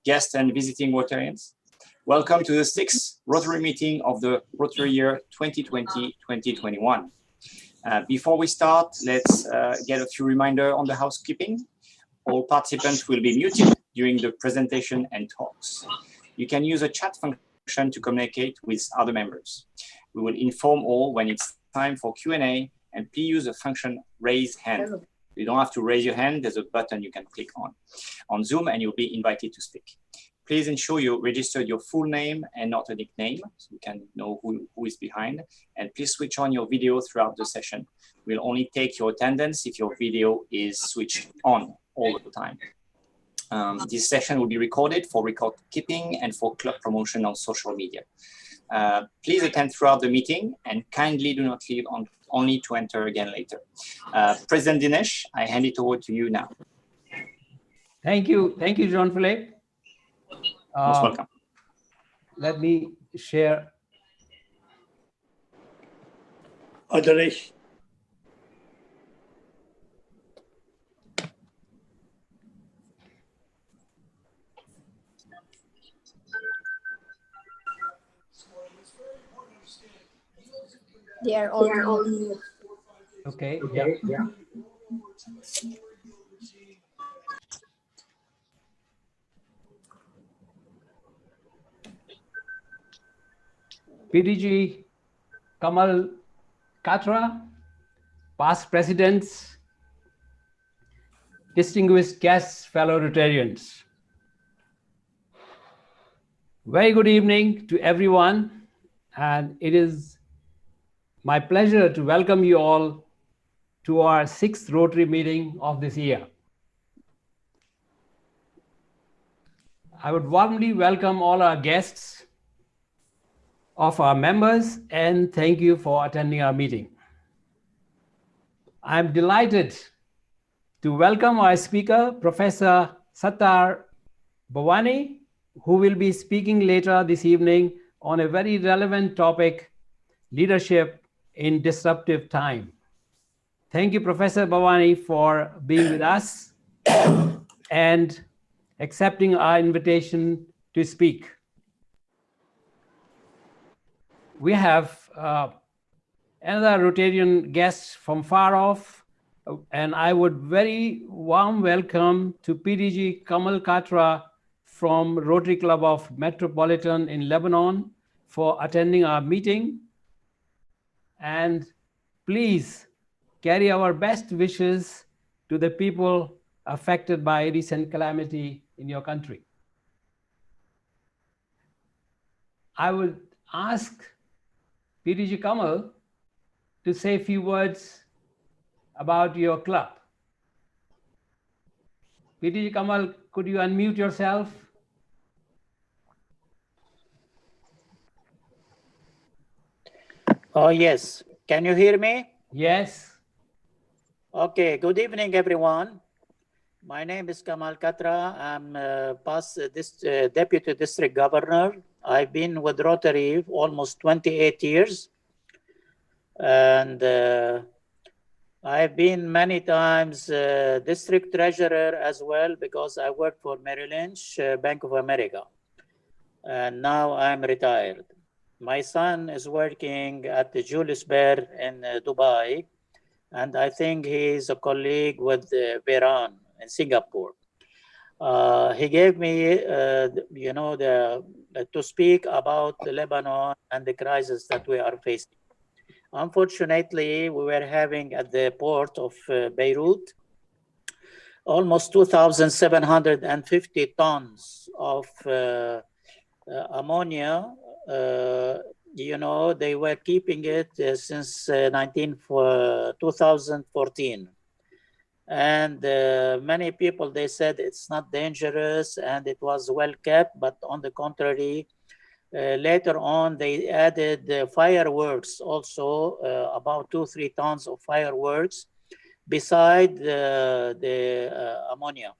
guests and visiting Rotarians. Welcome to the 6th Rotary meeting of the Rotary year 2020-2021. Before we start, let's get a few reminders on the housekeeping. All participants will be muted during the presentation and talks. You can use a chat function to communicate with other members. We will inform all when it's time for Q&A, and please use the function raise hand. You don't have to raise your hand. There's a button you can click on Zoom, and you'll be invited to speak. Please ensure you registered your full name and not a nickname, so we can know who is behind. And please switch on your video throughout the session. We'll only take your attendance if your video is switched on all the time. This session will be recorded for record keeping and for club promotion on social media. Please attend throughout the meeting and kindly do not leave only to enter again later. President Dinesh, I hand it over to you now. Thank you, Jean-Philippe. Most welcome. Let me share. Dinesh. They are all Okay. Yeah. PDG Kamal Katra, past presidents, distinguished guests, fellow Rotarians. Very good evening to everyone, and it is my pleasure to welcome you all to our 6th Rotary meeting of this year. I would warmly welcome all our guests of our members and thank you for attending our meeting. I'm delighted to welcome our speaker, Professor Sattar Bawany, who will be speaking later this evening on a very relevant topic, leadership in disruptive time. Thank you, Professor Bawany, for being with us and accepting our invitation to speak. We have another Rotarian guest from far off, and I would very warm welcome to PDG Kamal Katra from Rotary Club of Metropolitan in Lebanon for attending our meeting. And please carry our best wishes to the people affected by recent calamity in your country. I would ask PDG Kamal to say a few words about your club. PDG Kamal, could you unmute yourself? Oh, yes. Can you hear me? Yes. Okay. Good evening, everyone. My name is Kamal Katra. I'm past Deputy District Governor. I've been with Rotary almost 28 years. And I've been many times District Treasurer as well because I worked for Merrill Lynch, Bank of America. And now I'm retired. My son is working at the Julius Baer in Dubai, and I think he's a colleague with Veran in Singapore. He gave me, to speak about Lebanon and the crisis that we are facing. Unfortunately, we were having at the port of Beirut almost 2,750 tons of ammonia. They were keeping it since 2014. And many people, they said it's not dangerous and it was well kept, but on the contrary, later on, they added fireworks also, about 2-3 tons of fireworks beside the ammonia.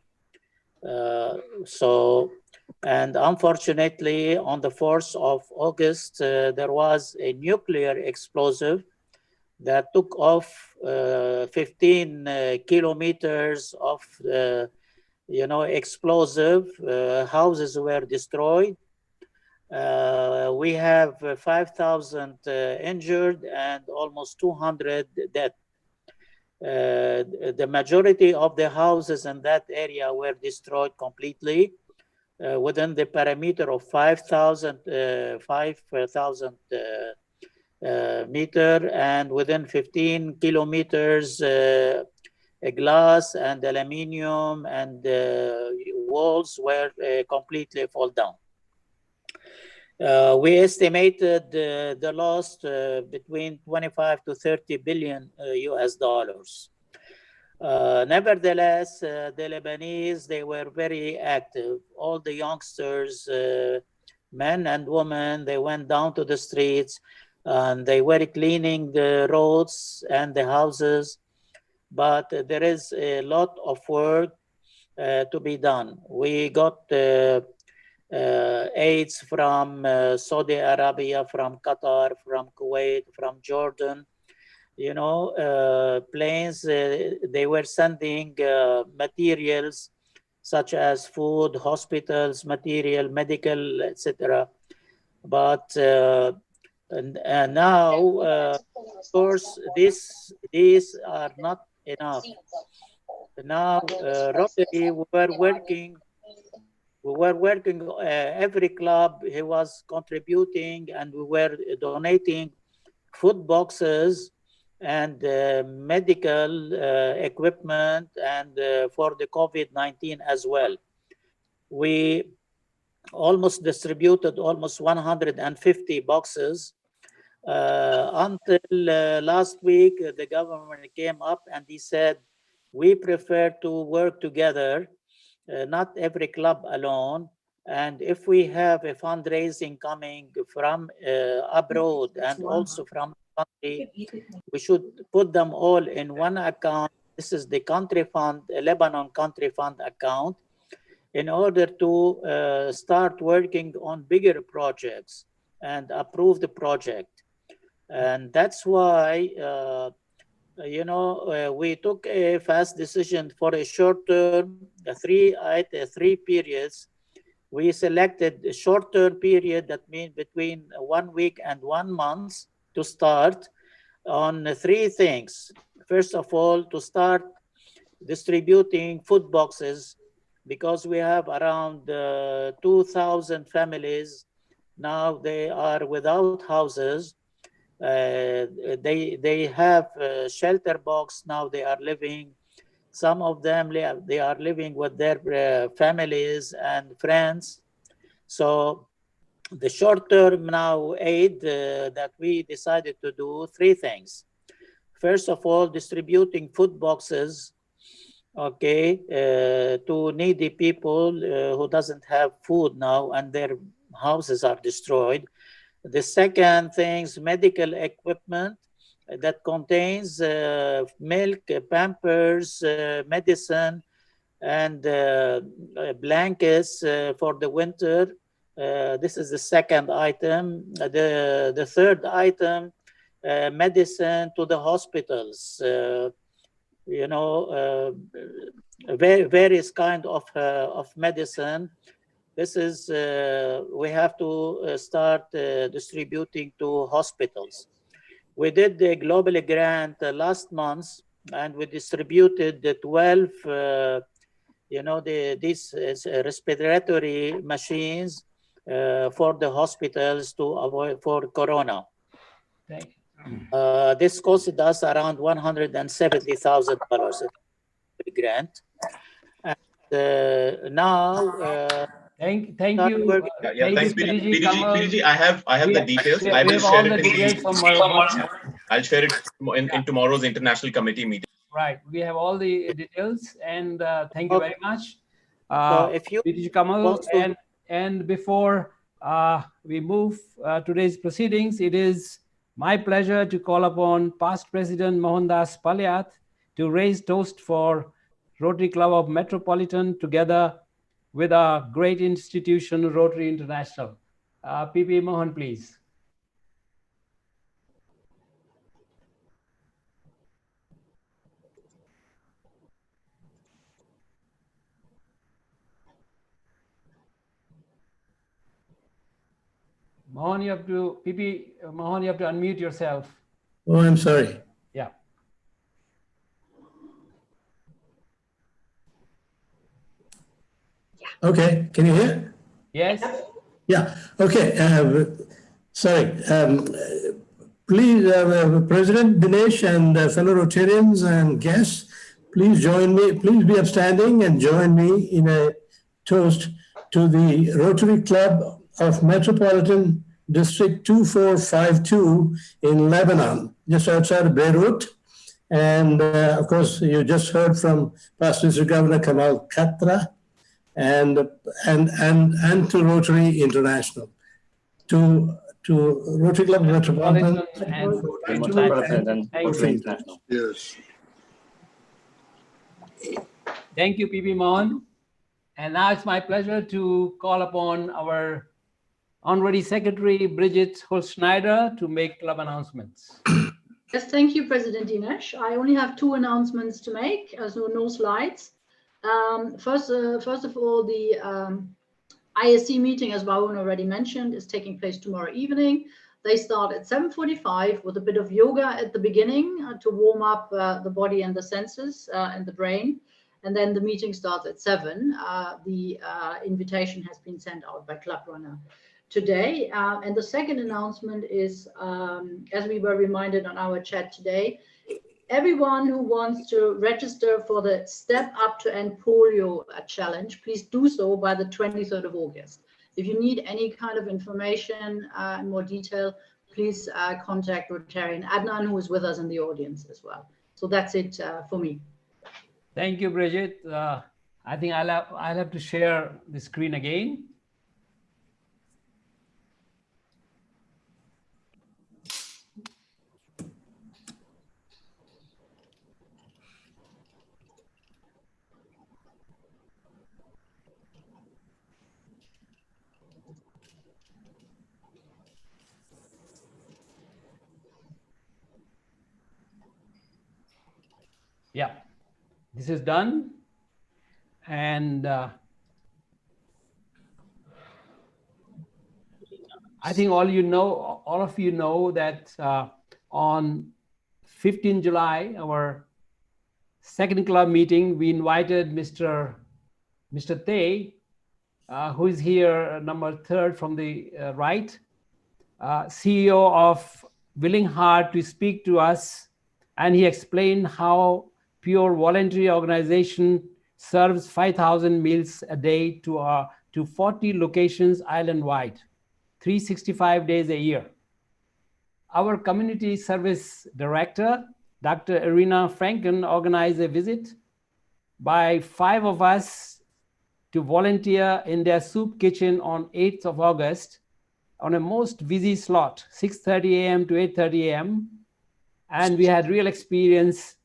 And unfortunately, on the 4th of August, there was a nuclear explosive that took off 15 kilometers of explosive. Houses were destroyed. We have 5,000 injured and almost 200 dead. The majority of the houses in that area were destroyed completely within the parameter of 5,000 meter, and within 15 kilometers glass and aluminium and walls were completely fall down. We estimated the loss between 25 to 30 billion US dollars. Nevertheless, the Lebanese, they were very active. All the youngsters, men and women, they went down to the streets and they were cleaning the roads and the houses. But there is a lot of work to be done. We got aids from Saudi Arabia, from Qatar, from Kuwait, from Jordan. Planes, they were sending materials such as food, hospitals, material, medical, etc. But now, of course, these are not enough. Now, Rotary, we were working, every club, he was contributing, and we were donating food boxes and medical equipment, and for the COVID-19 as well. We almost distributed almost 150 boxes until last week. The government came up and he said, we prefer to work together, not every club alone. And if we have a fundraising coming from abroad and also from the country, we should put them all in one account. This is the country fund, Lebanon country fund account, in order to start working on bigger projects and approve the project. And that's why we took a fast decision for a short term, three periods. We selected a short-term period, that means between 1 week and 1 month, to start on three things. First of all, to start distributing food boxes, because we have around 2,000 families now. They are without houses. They have shelter box now. They are living. Some of them, they are living with their families and friends. So the short-term now aid that we decided to do, three things. First of all, distributing food boxes, to needy people who doesn't have food now and their houses are destroyed. The second thing is medical equipment that contains milk, Pampers, medicine, and blankets for the winter. This is the second item. The third item, medicine to the hospitals. Various kind of medicine. This is, we have to start distributing to hospitals. We did the global grant last month, and we distributed the 12, these respiratory machines for the hospitals to avoid for Corona. Thank you. This costed us around $170,000 grant. And now, Thank you. Thanks, PDG. I have the details. I will share it I'll share it in tomorrow's international committee meeting. Right. We have all the details, and thank you very much, if you PDG Kamal. And before we move today's proceedings, it is my pleasure to call upon past President Mohandas Palyat to raise toast for Rotary Club of Metropolitan, together with our great institution, Rotary International. P.P. Mohan, please. Mohan, you have to, Mohan, you have to unmute yourself. Oh, I'm sorry. Yeah. Okay, can you hear? Yes. Yeah, okay. Sorry. Please, President Dinesh and fellow Rotarians and guests, please join me. Please be upstanding and join me in a toast to the Rotary Club of Metropolitan District 2452 in Lebanon, just outside of Beirut. And of course, you just heard from Past District Governor Kamal Khatra and to Rotary International, to Rotary Club Metropolitan and Rotary International. Yes. thank you, PP Mohan. And now it's my pleasure to call upon our Honorary Secretary, Bridget Holz-Schneider, to make club announcements. Yes, thank you, President Dinesh. I only have 2 announcements to make, so no slides. First of all, the ISC meeting, as Bawany already mentioned, is taking place tomorrow evening. They start at 7:45 with a bit of yoga at the beginning to warm up the body and the senses and the brain. And then the meeting starts at 7. The invitation has been sent out by Club Runner today. And the second announcement is, as we were reminded on our chat today, everyone who wants to register for the Step Up to End Polio challenge, please do so by the 23rd of August. If you need any kind of information in more detail, please contact Rotarian Adnan, who is with us in the audience as well. So that's it for me. Thank you, Bridget. I think I'll have to share the screen again. Yeah, this is done. And I think all of you know that on 15 July, our second club meeting, we invited Mr. Tay, who is here, number 3rd from the right, CEO of Willing Heart, to speak to us. And he explained how Pure Voluntary Organization serves 5,000 meals a day to 40 locations island-wide, 365 days a year. Our community service director, Dr. Irina Franken, organized a visit by 5 of us to volunteer in their soup kitchen on 8th of August on a most busy slot, 6:30 a.m. to 8:30 a.m. And we had real experience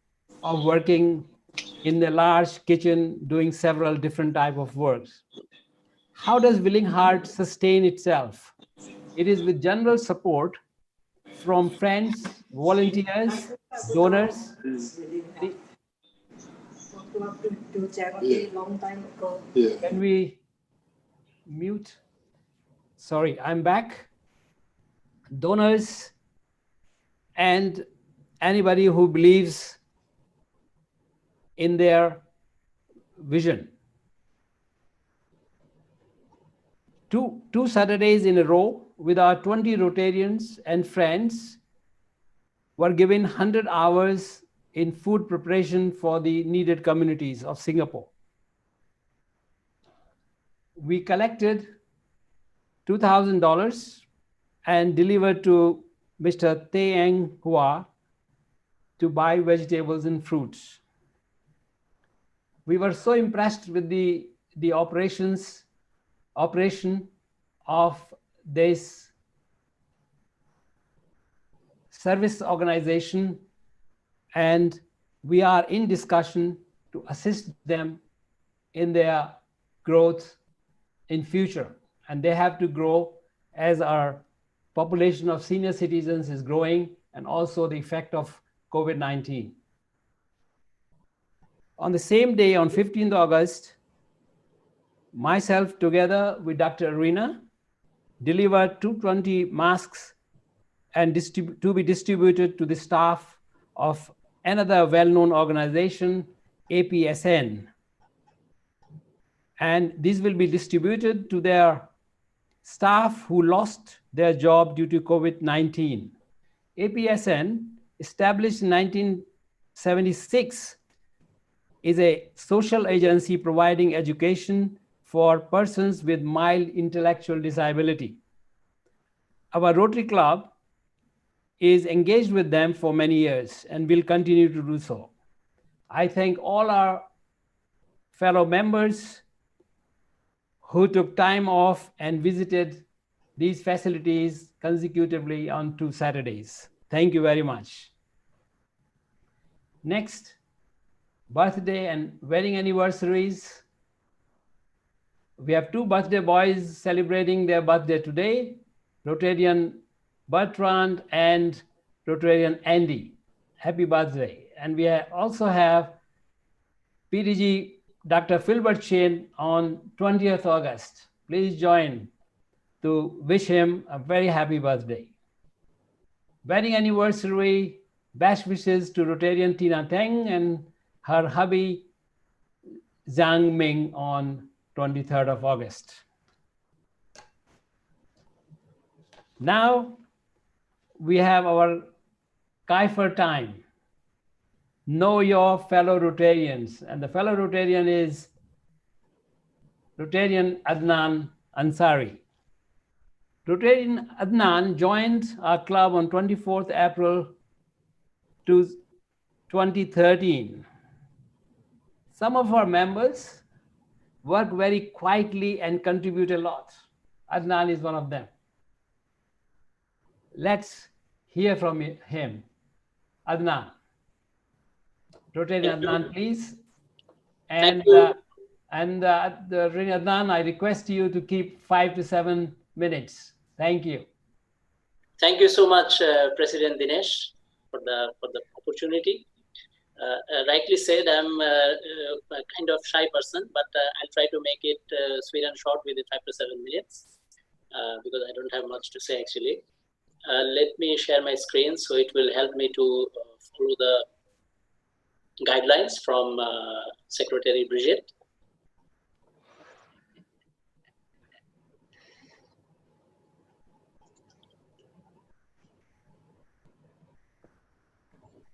of working in the large kitchen doing several different types of works. How does Willing Heart sustain itself? It is with general support from friends, volunteers, donors. Can we mute? Sorry, I'm back. Donors and anybody who believes in their vision. Two Saturdays in a row with our 20 Rotarians and friends were given 100 hours in food preparation for the needed communities of Singapore. We collected $2,000 and delivered to Mr. Tay Hua to buy vegetables and fruits. We were so impressed with the operation of this service organization, and we are in discussion to assist them in their growth in future. And they have to grow as our population of senior citizens is growing, and also the effect of COVID-19. On the same day, on 15th August, myself together with Dr. Irina deliver 220 masks and to be distributed to the staff of another well-known organization, APSN. And these will be distributed to their staff who lost their job due to COVID-19. APSN, established in 1976, is a social agency providing education for persons with mild intellectual disability. Our Rotary Club is engaged with them for many years and will continue to do so. I thank all our fellow members who took time off and visited these facilities consecutively on 2 Saturdays. Thank you very much. Next, birthday and wedding anniversaries. We have 2 birthday boys celebrating their birthday today, Rotarian Bertrand and Rotarian Andy. Happy birthday. And we also have PDG Dr. Philbert Shane on 20th August. Please join to wish him a very happy birthday. Wedding anniversary, best wishes to Rotarian Tina Teng and her hubby Zhang Ming on 23rd of August. Now we have our Kaifer time. Know your fellow Rotarians. And the fellow Rotarian is Rotarian Adnan Ansari. Rotarian Adnan joined our club on 24th April 2013. Some of our members work very quietly and contribute a lot. Adnan is one of them. Let's hear from him. Adnan. Rotarian Adnan, please. And Rotarian Adnan, I request you to keep 5 to 7 minutes. Thank you. Thank you so much, President Dinesh, for the opportunity. Rightly said, I'm a kind of shy person, but I'll try to make it sweet and short within 5 to 7 minutes because I don't have much to say actually. Let me share my screen so it will help me to follow the guidelines from Secretary Brigitte.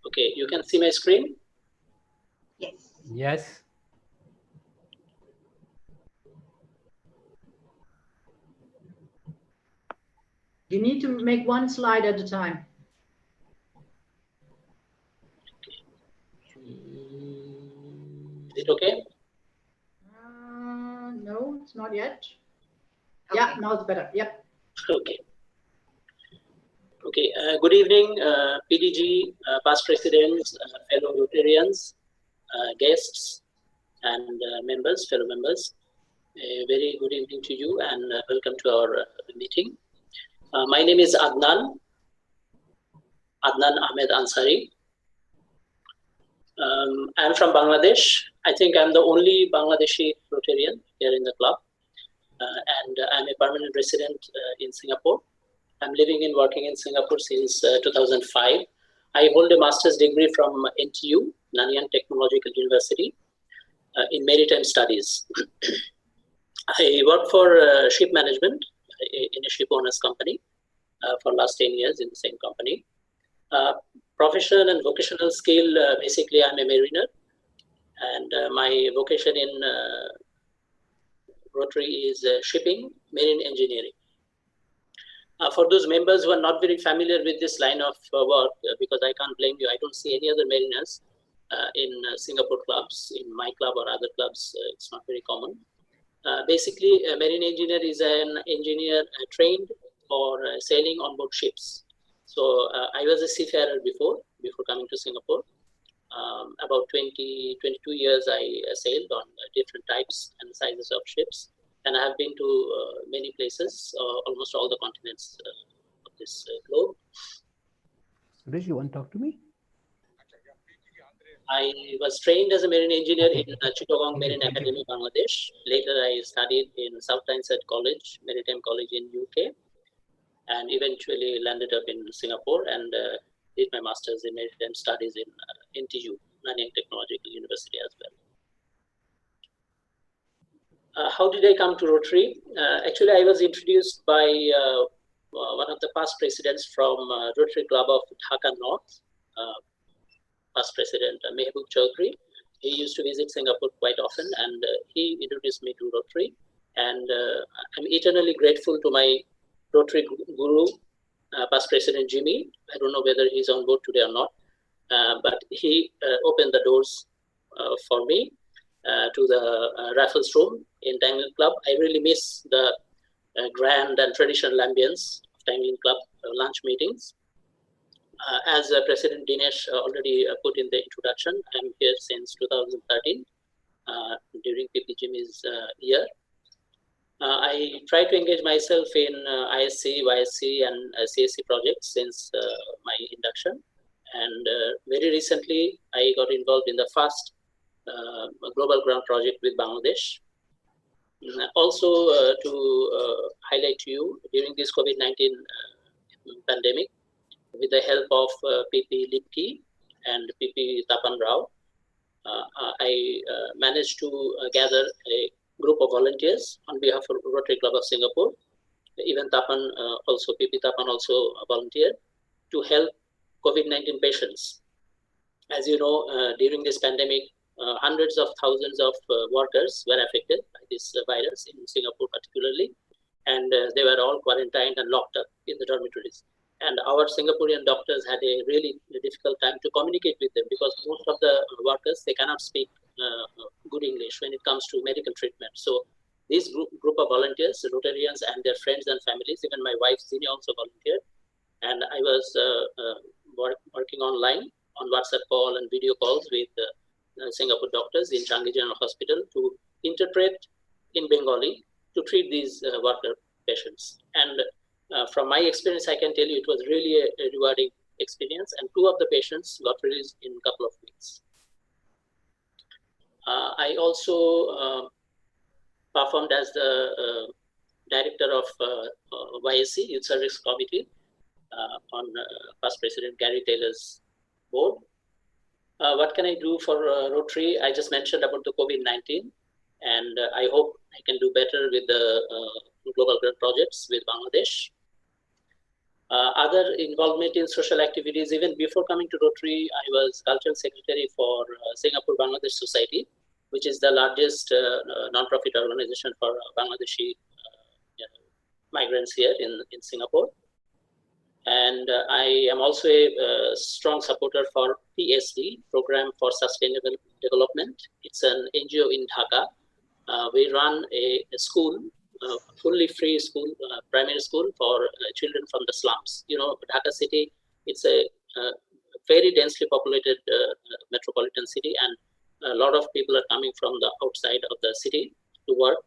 Okay, you can see my screen? Yes. Yes. You need to make one slide at a time. Is it okay? No, it's not yet. Okay. Yeah, now it's better. Yep. Okay. Okay, good evening, PDG, past presidents, fellow Rotarians, guests, and fellow members. A very good evening to you and welcome to our meeting. My name is Adnan Ahmed Ansari. I'm from Bangladesh. I think I'm the only Bangladeshi Rotarian here in the club. And I'm a permanent resident in Singapore. I'm living and working in Singapore since 2005. I hold a master's degree from NTU, Nanyang Technological University, in Maritime Studies. I work for ship management in a ship owners company for last 10 years in the same company. Professional and vocational skill, basically I'm a mariner, and my vocation in Rotary is shipping, marine engineering. For those members who are not very familiar with this line of work, because I can't blame you, I don't see any other mariners in Singapore clubs, in my club or other clubs, it's not very common. Basically, a marine engineer is an engineer trained for sailing on board ships. So I was a seafarer before coming to Singapore. About 22 years I sailed on different types and sizes of ships. And I have been to many places, almost all the continents of this globe. Suresh, you want to talk to me? I was trained as a marine engineer in Chittagong Marine Academy, Bangladesh. Later, I studied in South Tyneside College, Maritime College in UK, and eventually landed up in Singapore and did my master's in maritime studies in NTU, Nanyang Technological University as well. How did I come to Rotary? Actually, I was introduced by one of the past presidents from Rotary Club of Dhaka North, past president Mehboob Chaudhry. He used to visit Singapore quite often, and he introduced me to Rotary. And I'm eternally grateful to my Rotary guru, past president Jimmy. I don't know whether he's on board today or not, but he opened the doors for me to the Raffles Room in Tanglin Club. I really miss the grand and traditional ambience of Tanglin Club lunch meetings. As President Dinesh already put in the introduction, I'm here since 2013 during PP Jimmy's year. I try to engage myself in ISC, YSC, and CSC projects since my induction. And very recently, I got involved in the first Global Ground project with Bangladesh. Also, to highlight to you, during this COVID-19 pandemic, with the help of Pp Lipki and Pp Tapan Rao, I managed to gather a group of volunteers on behalf of Rotary Club of Singapore. Even Tapan also, Pp Tapan also volunteered to help COVID-19 patients. As you know, during this pandemic, hundreds of thousands of workers were affected by this virus in Singapore particularly, and they were all quarantined and locked up in the dormitories. And our Singaporean doctors had a really difficult time to communicate with them because most of the workers, they cannot speak good English when it comes to medical treatment. So this group of volunteers, Rotarians and their friends and families, even my wife Zini also volunteered. And I was working online on WhatsApp call and video calls with Singapore doctors in Changi General Hospital to interpret in Bengali to treat these worker patients. And from my experience, I can tell you it was really a rewarding experience, and 2 of the patients got released in a couple of weeks. I also performed as the director of YSC, Youth Service Committee, on past President Gary Taylor's board. What can I do for Rotary? I just mentioned about the COVID-19, and I hope I can do better with the Global Grant projects with Bangladesh. Other involvement in social activities, even before coming to Rotary, I was cultural secretary for Singapore Bangladesh Society, which is the largest non-profit organization for Bangladeshi migrants here in Singapore. And I am also a strong supporter for PSD, Program for Sustainable Development. It's an NGO in Dhaka. We run a school, fully free school, primary school for children from the slums. You know, Dhaka city, it's a very densely populated metropolitan city, and a lot of people are coming from the outside of the city to work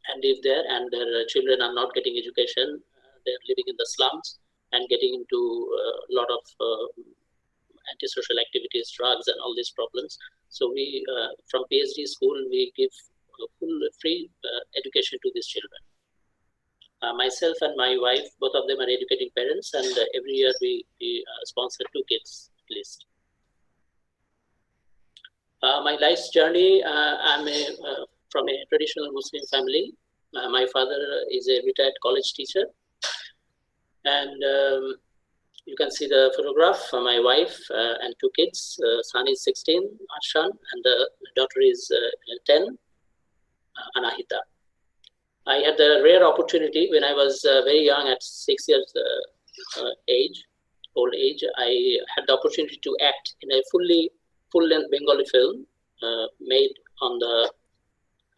and live there, and their children are not getting education. They're living in the slums and getting into a lot of antisocial activities, drugs, and all these problems. So we, from PSD school, we give full free education to these children. Myself and my wife, both of them are educating parents, and every year we sponsor 2 kids at least. My life's journey, I'm from a traditional Muslim family. My father is a retired college teacher. And you can see the photograph of my wife and 2 kids. Son is 16, Arshan, and the daughter is 10, Anahita. I had the rare opportunity when I was very young, at 6 years old age, I had the opportunity to act in a full-length Bengali film made on the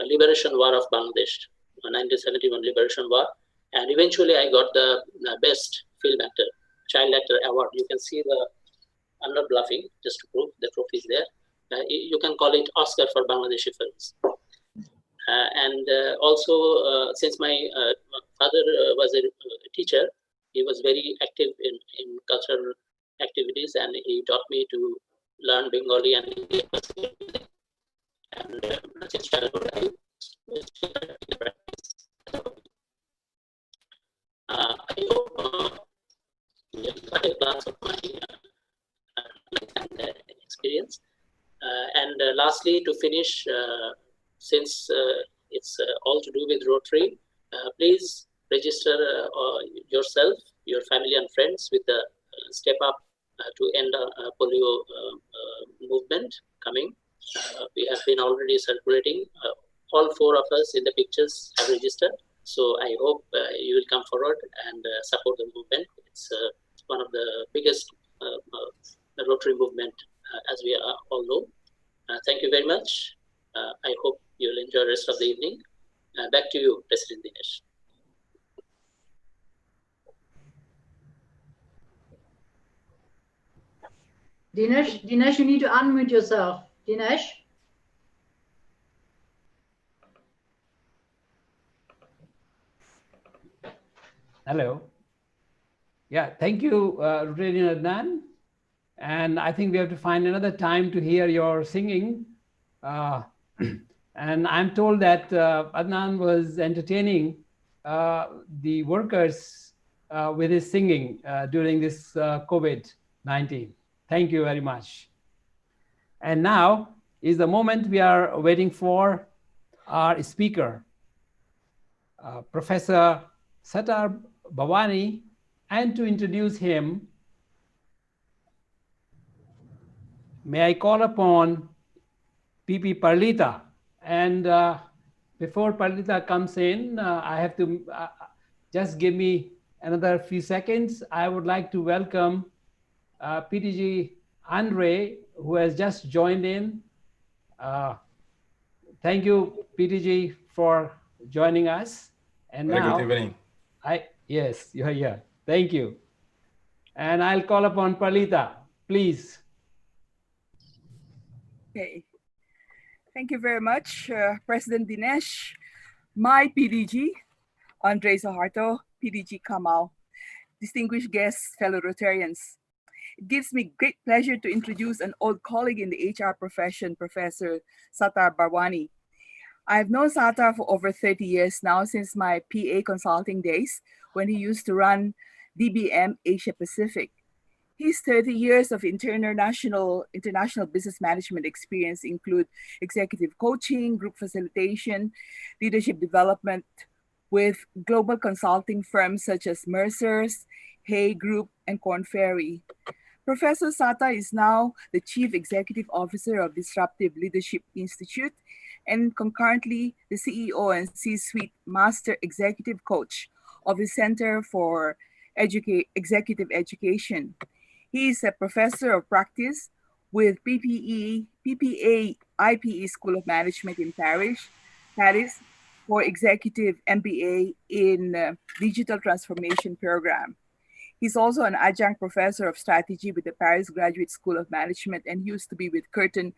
Liberation War of Bangladesh, 1971 Liberation War. And eventually I got the best film actor, child actor award. You can see I'm not bluffing, just to prove the trophy is there. You can call it Oscar for Bangladeshi films. And also, since my father was a teacher, he was very active in cultural activities, and he taught me to learn Bengali and Hindi and since childhood I hope you got a glance of my experience. And lastly, to finish, since it's all to do with Rotary, please register yourself, your family and friends with the Step Up to End Polio movement coming. We have been already circulating. All 4 of us in the pictures have registered. So I hope you will come forward and support the movement. It's one of the biggest Rotary movement, as we all know. Thank you very much. I hope you'll enjoy the rest of the evening. Back to you, President Dinesh. Dinesh, you need to unmute yourself. Dinesh? Hello. Yeah, thank you, Rotarian Adnan. And I think we have to find another time to hear your singing. And I'm told that Adnan was entertaining the workers with his singing during this COVID-19. Thank you very much. And now is the moment we are waiting for our speaker, Professor Sattar Bawany, and to introduce him, may I call upon Ppt Parlita. And before Parlita comes in, I have to just give me another few seconds. I would like to welcome PTG Andre, who has just joined in. Thank you, PTG, for joining us. And Very now, good evening. Yes, you're here. Thank you. And I'll call upon Parlita, please. Okay. Thank you very much, President Dinesh, my PDG, Andre Zaharto, PDG Kamal, distinguished guests, fellow Rotarians. It gives me great pleasure to introduce an old colleague in the HR profession, Professor Sattar Bawany. I've known Sattar for over 30 years now, since my PA consulting days, when he used to run DBM Asia Pacific. His 30 years of international business management experience include executive coaching, group facilitation, leadership development with global consulting firms such as Mercer's, Hay Group, and Korn Ferry. Professor Sattar is now the Chief Executive Officer of Disruptive Leadership Institute and concurrently the CEO and C-suite Master Executive Coach of the Center for Executive Education. He is a professor of practice with PPA IPE School of Management in Paris for Executive MBA in Digital Transformation Program. He's also an adjunct professor of strategy with the Paris Graduate School of Management and used to be with Curtin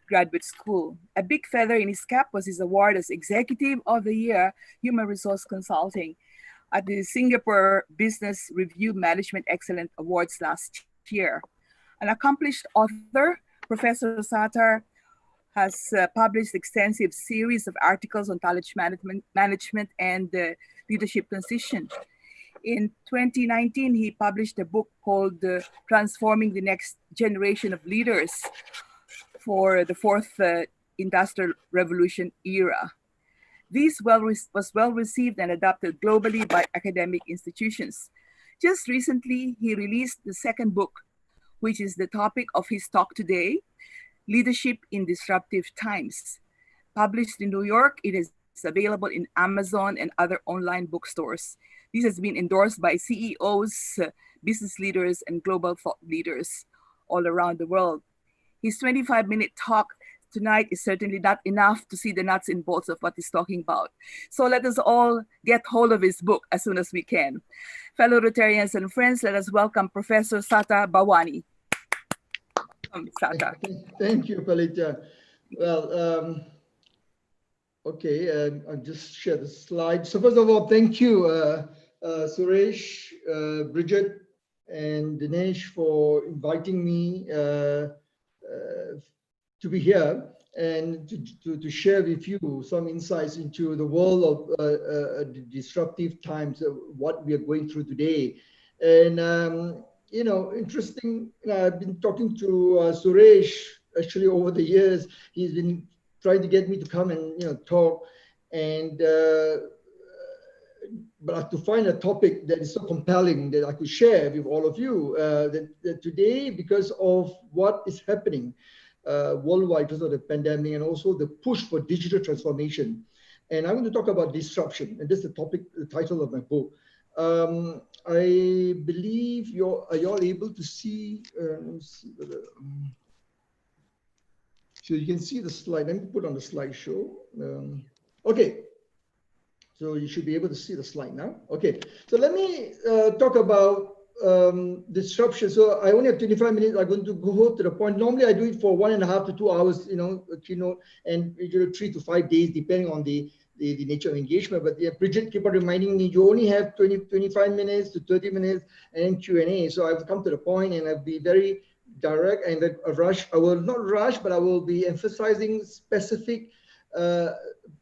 Graduate School. A big feather in his cap was his award as Executive of the Year Human Resource Consulting at the Singapore Business Review Management Excellence Awards last year. An accomplished author, Professor Sattar has published extensive series of articles on knowledge management and leadership transition. In 2019, he published a book called Transforming the Next Generation of Leaders for the Fourth Industrial Revolution era. This was well received and adopted globally by academic institutions. Just recently, he released the second book, which is the topic of his talk today, Leadership in Disruptive Times. Published in New York, it is available in Amazon and other online bookstores. This has been endorsed by CEOs, business leaders, and global thought leaders all around the world. His 25-minute talk tonight is certainly not enough to see the nuts and bolts of what he's talking about. So let us all get hold of his book as soon as we can. Fellow Rotarians and friends, let us welcome Professor Sattar Bawany. Sattar. Thank you, Palita. Well, okay, I'll just share the slide. So first of all, thank you, Suresh, Bridget, and Dinesh for inviting me to be here and to share with you some insights into the world of disruptive times, what we are going through today. And interesting. I've been talking to Suresh actually over the years. He's been trying to get me to come and talk, and but to find a topic that is so compelling that I could share with all of you that today, because of what is happening worldwide because of the pandemic and also the push for digital transformation. And I'm going to talk about disruption, and this is the topic, the title of my book. I believe are you all able to see? Let me see whether, so you can see the slide. Let me put on the slideshow. Okay. So you should be able to see the slide now. Okay, so let me talk about disruption. So I only have 25 minutes. I'm going to go to the point. Normally I do it for 1.5 to 2 hours, a keynote, and 3 to 5 days, depending on the nature of engagement. But yeah, Bridget keep on reminding me, you only have 25 minutes to 30 minutes and Q&A. So I've come to the point and I'll be very direct and I will not rush, but I will be emphasizing specific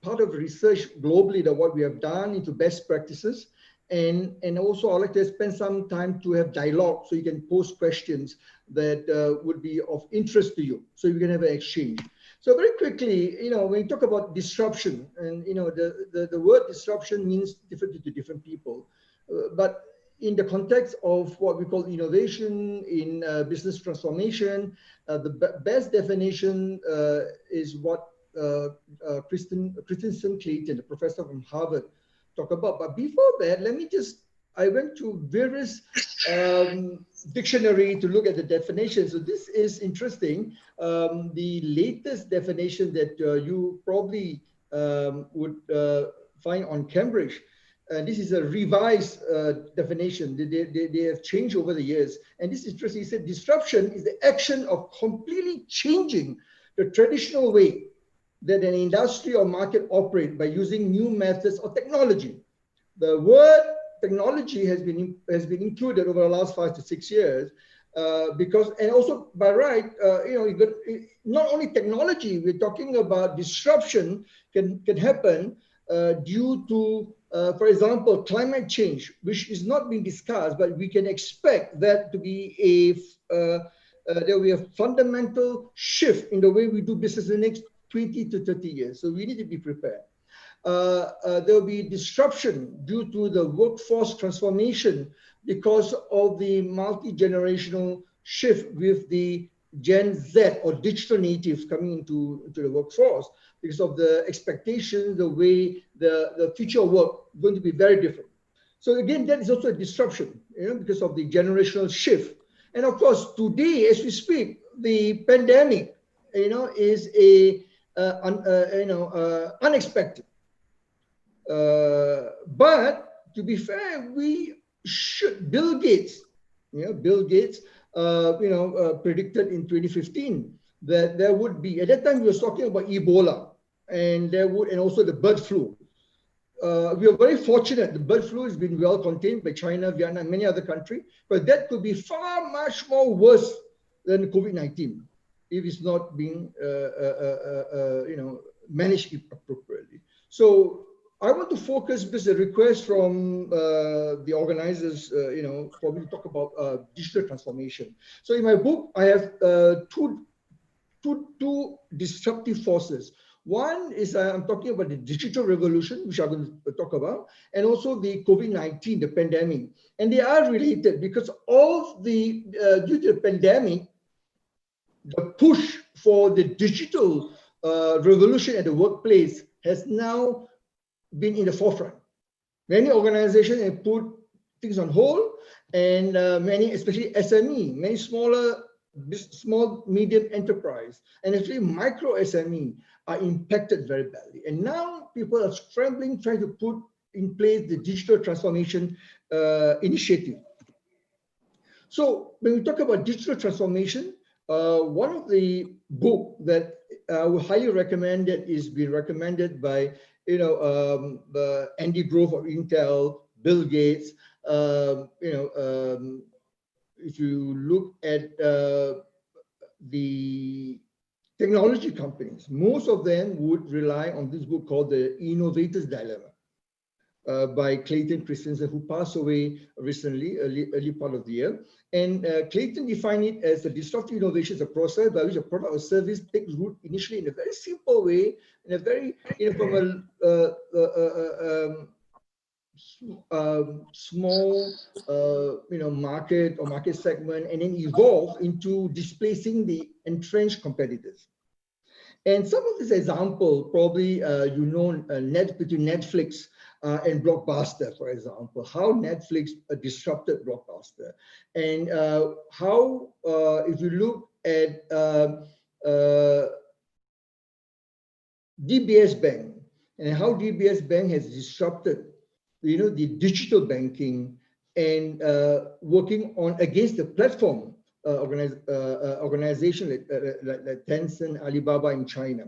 part of research globally that what we have done into best practices. And also I'd like to spend some time to have dialogue so you can pose questions that would be of interest to you, so you can have an exchange. So very quickly, when you talk about disruption, and the word disruption means different to different people, but in the context of what we call innovation in business transformation, the best definition is what Christensen Clayton, the professor from Harvard, talk about. But before that, I went to various dictionary to look at the definition. So this is interesting. The latest definition that you probably would find on Cambridge. This is a revised definition. They have changed over the years. And this is interesting. He said disruption is the action of completely changing the traditional way that an industry or market operate by using new methods or technology. The word technology has been included over the last 5 to 6 years because, and also by right, not only technology, we're talking about disruption can happen due to, for example, climate change, which is not being discussed, but we can expect that to be there will be a fundamental shift in the way we do business in the next 20 to 30 years. So we need to be prepared. There will be disruption due to the workforce transformation because of the multi-generational shift with the Gen Z or digital natives coming into the workforce, because of the expectations, the way the future of work is going to be very different. So again, that is also a disruption, because of the generational shift. And of course, today, as we speak, the pandemic, is unexpected. But to be fair, Bill Gates, predicted in 2015 that there would be, at that time we were talking about Ebola, and also the bird flu. We are very fortunate. The bird flu has been well contained by China, Vietnam, many other countries, but that could be far much more worse than COVID-19 if it's not being managed appropriately. So I want to focus, because a request from the organizers, for me to talk about digital transformation. So in my book, I have two disruptive forces. One is I'm talking about the digital revolution, which I'm going to talk about, and also the COVID-19, the pandemic. And they are related because of due to the pandemic, the push for the digital revolution at the workplace has now been in the forefront. Many organizations have put things on hold, and many, especially SME, many small, medium enterprise, and actually micro SME are impacted very badly. And now people are scrambling, trying to put in place the digital transformation initiative. So when we talk about digital transformation, one of the book that I would highly recommend, that is being recommended by Andy Grove of Intel, Bill Gates. If you look at the technology companies, most of them would rely on this book called The Innovator's Dilemma by Clayton Christensen, who passed away recently, early part of the year. And Clayton defined it as a disruptive innovation is a process by which a product or service takes root initially in a very simple way, in a very, from a small, market or market segment, and then evolve into displacing the entrenched competitors. And some of this example, probably between Netflix and Blockbuster, for example, how Netflix disrupted Blockbuster, and how, if you look at DBS Bank, and how DBS Bank has disrupted, the digital banking and working on against the platform organization like Tencent, Alibaba in China.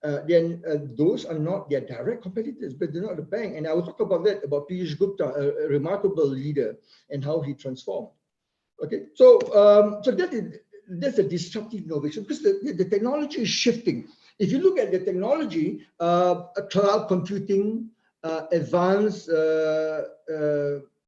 Then those are not their direct competitors, but they're not the bank. And I will talk about that, about Piyush Gupta, a remarkable leader, and how he transformed. Okay, so that's a disruptive innovation, because the technology is shifting. If you look at the technology, cloud computing, advanced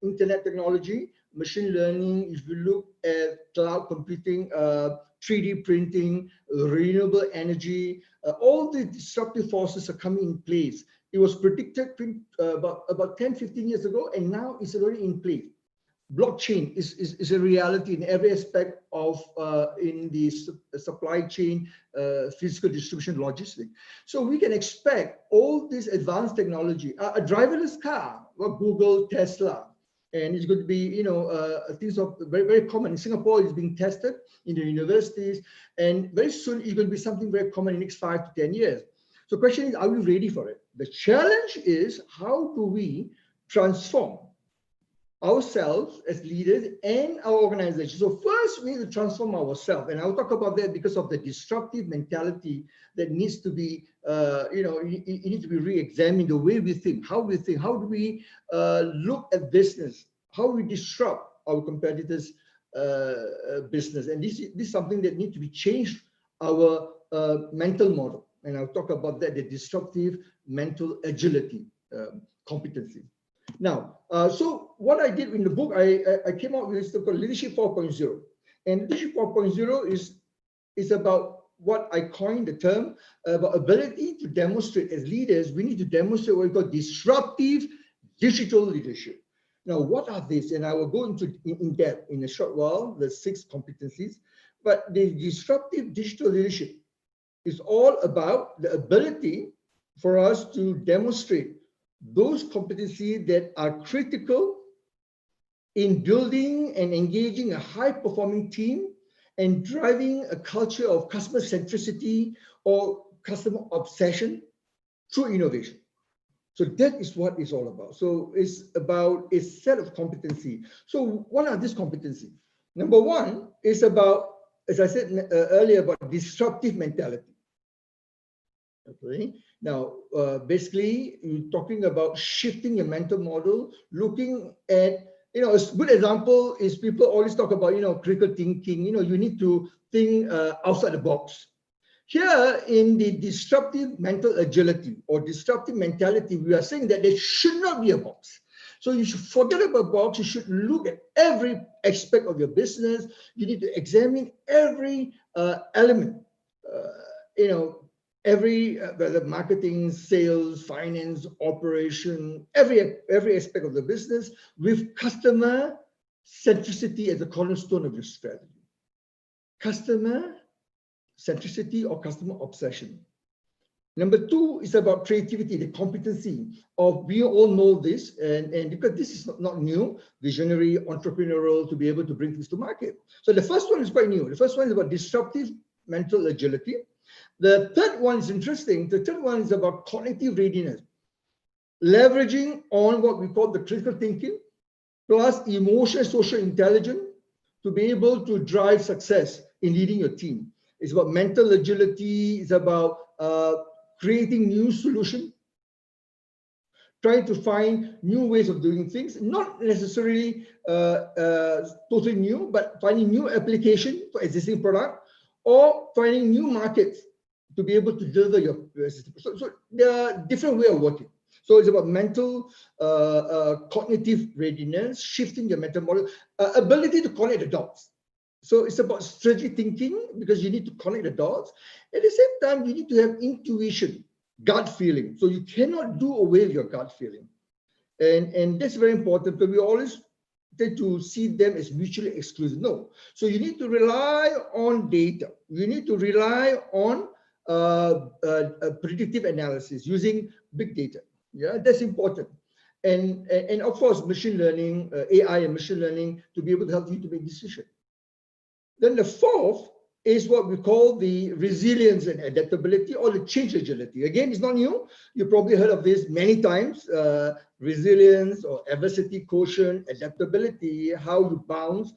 internet technology, machine learning, if you look at cloud computing, 3D printing, renewable energy, all the disruptive forces are coming in place. It was predicted about 10, 15 years ago, and now it's already in place. Blockchain is a reality in every aspect of in the supply chain, physical distribution, logistics. So we can expect all this advanced technology, a driverless car, what Google, Tesla, and it's going to be, things of very, very common. In Singapore, it's being tested in the universities, and very soon it's going to be something very common in the next 5 to 10 years. So the question is, are we ready for it? The challenge is, how do we transform ourselves as leaders and our organization? So first, we need to transform ourselves, and I'll talk about that because of the disruptive mentality that needs to be, it needs to be re-examined, the way we think, how do we look at business, how we disrupt our competitors' business, and this is something that needs to be changed, our mental model, and I'll talk about that, the disruptive mental agility competency. Now, so what I did in the book, I came out with something called Leadership 4.0. And Leadership 4.0 is about what I coined the term, about ability to demonstrate as leaders. We need to demonstrate what we call disruptive digital leadership. Now, what are these? And I will go into in depth in a short while, the 6 competencies. But the disruptive digital leadership is all about the ability for us to demonstrate those competencies that are critical in building and engaging a high-performing team and driving a culture of customer centricity or customer obsession through innovation. So that is what it's all about. So it's about a set of competencies. So what are these competencies? Number one is about, as I said earlier, about disruptive mentality. Okay. Now, basically, you're talking about shifting your mental model, looking at, a good example is people always talk about, critical thinking. You need to think outside the box. Here, in the disruptive mental agility or disruptive mentality, we are saying that there should not be a box. So you should forget about box. You should look at every aspect of your business. You need to examine every element, every whether marketing, sales, finance, operation, every aspect of the business with customer centricity as a cornerstone of your strategy. Customer centricity or customer obsession. Number 2 is about creativity, the competency of, we all know this, and because this is not new, visionary, entrepreneurial, to be able to bring things to market. So the first one is quite new. The first one is about disruptive mental agility. The third one is interesting. The third one is about cognitive readiness, leveraging on what we call the critical thinking, plus emotional social intelligence to be able to drive success in leading your team. It's about mental agility. It's about creating new solutions, trying to find new ways of doing things, not necessarily totally new, but finding new application for existing product, or finding new markets to be able to deliver your system. So there are different ways of working. So it's about mental, cognitive readiness, shifting your mental model, ability to connect the dots. So it's about strategic thinking, because you need to connect the dots. At the same time, you need to have intuition, gut feeling. So you cannot do away with your gut feeling. And that's very important, but we always tend to see them as mutually exclusive. No. So you need to rely on data. You need to rely on predictive analysis using big data. Yeah, that's important. And of course, machine learning, AI and machine learning to be able to help you to make decisions. Then the fourth is what we call the resilience and adaptability, or the change agility. Again, it's not new. You probably heard of this many times. Resilience or adversity quotient, adaptability, how you bounce,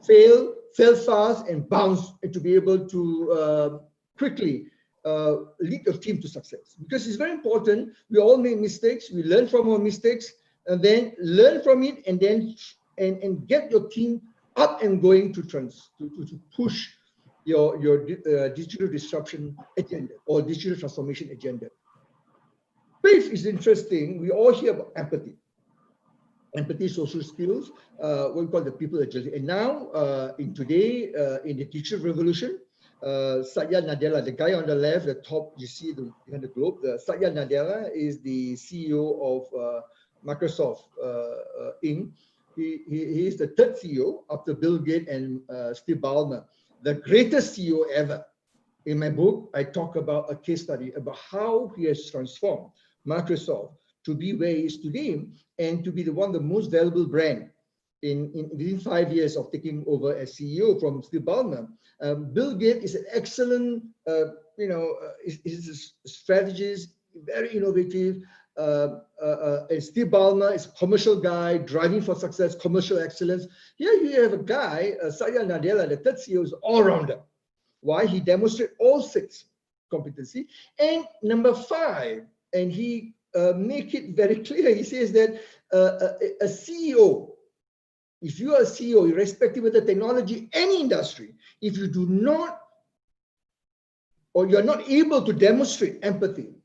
fail fast and bounce, and to be able to quickly lead your team to success. Because it's very important. We all make mistakes. We learn from our mistakes, and then learn from it, and then and get your team up and going to push your digital disruption agenda or digital transformation agenda. Fifth is interesting. We all hear about empathy. Empathy, social skills, what we call the people agility. And now, in today, in the digital revolution, Satya Nadella, the guy on the left, the top, you see on the globe, Satya Nadella is the CEO of Microsoft Inc. He is the third CEO after Bill Gates and Steve Ballmer, the greatest CEO ever. In my book, I talk about a case study about how he has transformed Microsoft to be where he is today, and to be one of the most valuable brand within 5 years of taking over as CEO from Steve Ballmer. Bill Gates is an excellent, is a strategist, very innovative. And Steve Ballmer is a commercial guy, driving for success, commercial excellence. Here you have a guy, Satya Nadella, the third CEO, is all-rounder. Why? He demonstrates all 6 competencies. And number 5, and he make it very clear, he says that a CEO, if you are a CEO, irrespective of the technology, any industry, if you do not, or you're not able to demonstrate empathy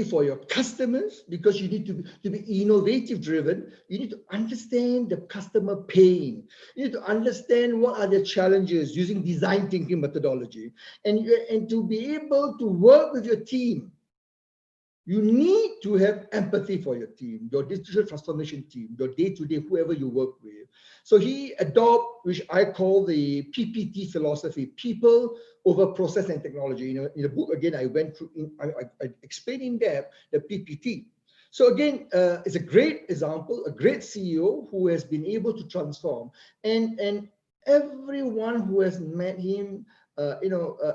for your customers, because you need to be innovative driven, you need to understand the customer pain. You need to understand what are the challenges using design thinking methodology, and to be able to work with your team. You need to have empathy for your team, your digital transformation team, your day-to-day, whoever you work with. So he adopted, which I call the Ppt philosophy, people over process and technology. In the book, again, I went through, I explained in depth the Ppt. So again, it's a great example, a great CEO who has been able to transform. And everyone who has met him,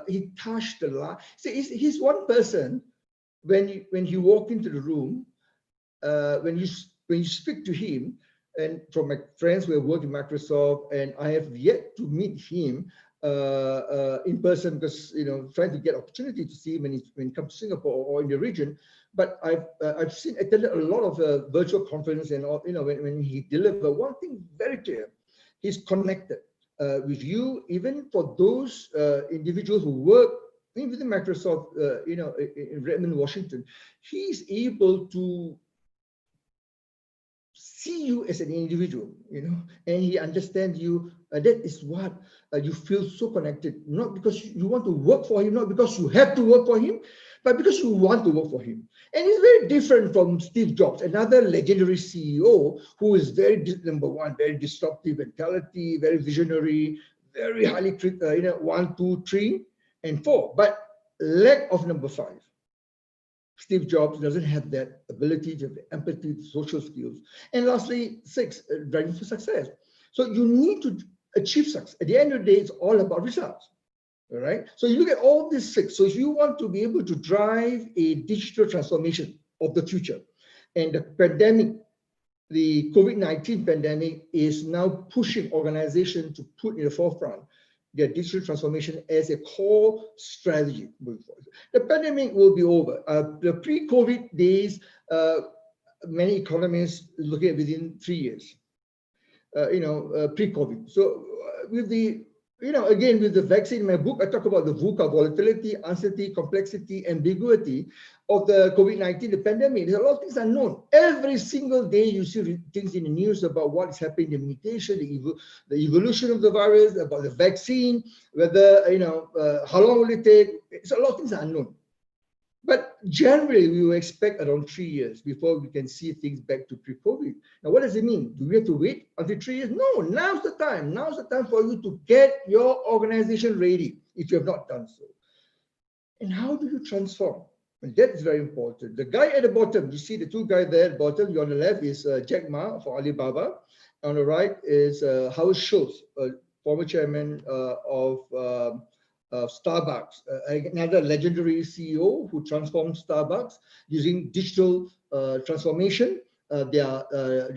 he touched the life. See, he's one person. When you walk into the room, when you speak to him, and from my friends who have worked in Microsoft, and I have yet to meet him in person, because trying to get opportunity to see him when he comes to Singapore or in the region. But I've attended a lot of virtual conferences, and when he delivered, one thing very clear: he's connected with you, even for those individuals who work within Microsoft, in Redmond, Washington. He's able to see you as an individual, and he understands you. That is what you feel so connected, not because you want to work for him, not because you have to work for him, but because you want to work for him. And it's very different from Steve Jobs, another legendary CEO who is number one, very disruptive mentality, very visionary, very highly, 1, 2, 3, and 4, but lack of number 5. Steve Jobs doesn't have that ability to have the empathy, the social skills. And lastly, 6, driving for success. So you need to achieve success. At the end of the day, it's all about results. All right. So you look at all these 6. So if you want to be able to drive a digital transformation of the future, and the pandemic, the COVID-19 pandemic is now pushing organizations to put in the forefront their digital transformation as a core strategy moving forward. The pandemic will be over. The pre-COVID days, many economists looking at within 3 years, pre-COVID. So with the again, with the vaccine in my book, I talk about the VUCA, volatility, uncertainty, complexity, ambiguity of the COVID-19, the pandemic. There's a lot of things unknown. Every single day you see things in the news about what is happening, the mutation, the evolution of the virus, about the vaccine, whether, how long will it take? So a lot of things are unknown. But generally, we will expect around 3 years before we can see things back to pre-COVID. Now, what does it mean? Do we have to wait until 3 years? No, now's the time. Now's the time for you to get your organization ready if you have not done so. And how do you transform? And that is very important. The guy at the bottom, you see the two guys there at the bottom. On the left is Jack Ma for Alibaba. On the right is Howard Schultz, former chairman of Starbucks, another legendary CEO who transformed Starbucks using digital transformation. They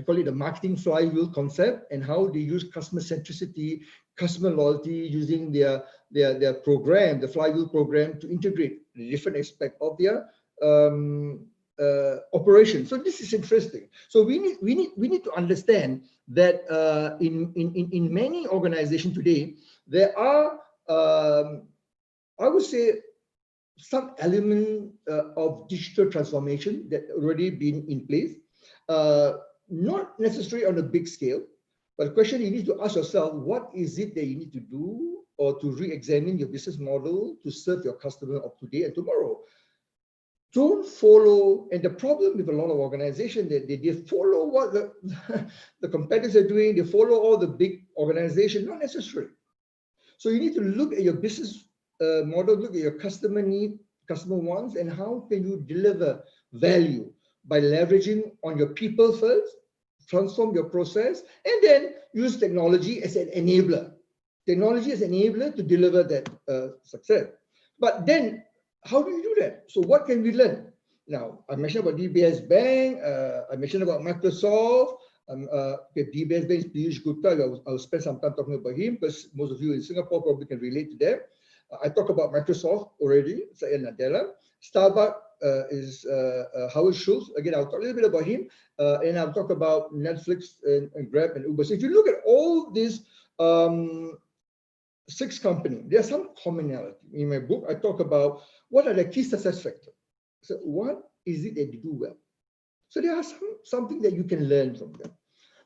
call it the marketing flywheel concept, and how they use customer centricity, customer loyalty, using their program, the flywheel program, to integrate different aspects of their operation. So this is interesting. So we need to understand that in many organizations today there are I would say some element of digital transformation that already been in place, not necessarily on a big scale, but the question you need to ask yourself, what is it that you need to do or to re-examine your business model to serve your customer of today and tomorrow? Don't follow, and the problem with a lot of organizations that they follow what the competitors are doing, they follow all the big organizations, not necessary. So you need to look at your business model, look at your customer need, customer wants, and how can you deliver value by leveraging on your people first, transform your process, and then use technology as an enabler. Technology as an enabler to deliver that success. But then, how do you do that? So what can we learn? Now, I mentioned about DBS Bank, I mentioned about Microsoft, DBS Bank is Piyush Gupta. I'll spend some time talking about him because most of you in Singapore probably can relate to that. I talked about Microsoft already, Satya Nadella. Starbucks is Howard Schultz. Again, I'll talk a little bit about him. And I'll talk about Netflix and Grab and Uber. So if you look at all these 6 companies, there's some commonality. In my book, I talk about what are the key success factors. So what is it that they do well? So there are something that you can learn from them.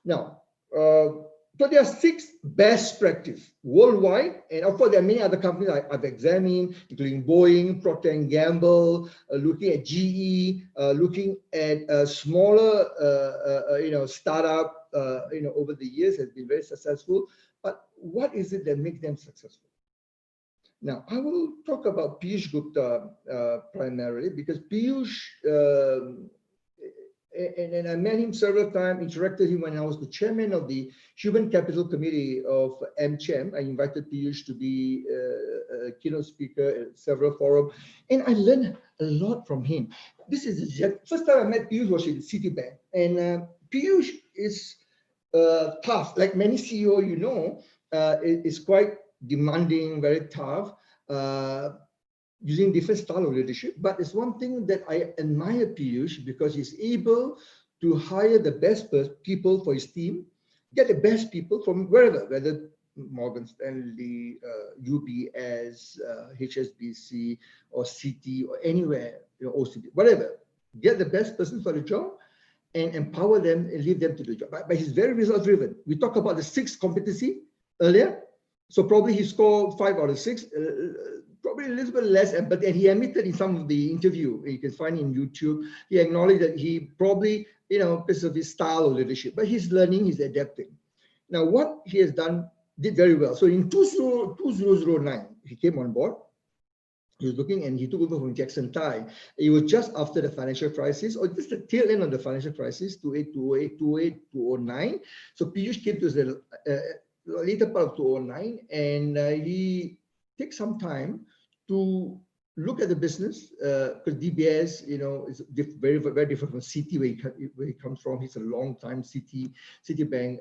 Now, so there are 6 best practice worldwide, and of course there are many other companies I've examined, including Boeing, Procter & Gamble, looking at GE, looking at smaller, startup, over the years has been very successful. But what is it that makes them successful? Now, I will talk about Piyush Gupta primarily because Piyush, and I met him several times, interacted with him when I was the chairman of the Human Capital Committee of AmCham. I invited Piyush to be a keynote speaker at several forums, and I learned a lot from him. This is the first time I met Piyush was in Citibank, and Piyush is tough, like many CEO, is quite demanding, very tough, using different style of leadership. But it's one thing that I admire Piyush because he's able to hire the best people for his team, get the best people from wherever, whether Morgan Stanley, UBS, HSBC, or Citi, or anywhere, OCD, whatever. Get the best person for the job and empower them and lead them to the job. But he's very result driven. We talked about the 6 competency earlier. So probably he scored 5 out of 6, probably a little bit less, but he admitted in some of the interview, you can find in YouTube, he acknowledged that he probably, because of his style of leadership, but he's learning, he's adapting. Now, what he has done, did very well. So in 2009, he came on board. He was looking and he took over from Jackson Tai. It was just after the financial crisis, or just the tail end of the financial crisis, 2008, 2009. So Piyush came to the later part of 2009, and he takes some time to look at the business because DBS, is very, very different from Citi, where he comes from. He's a long time Citibank,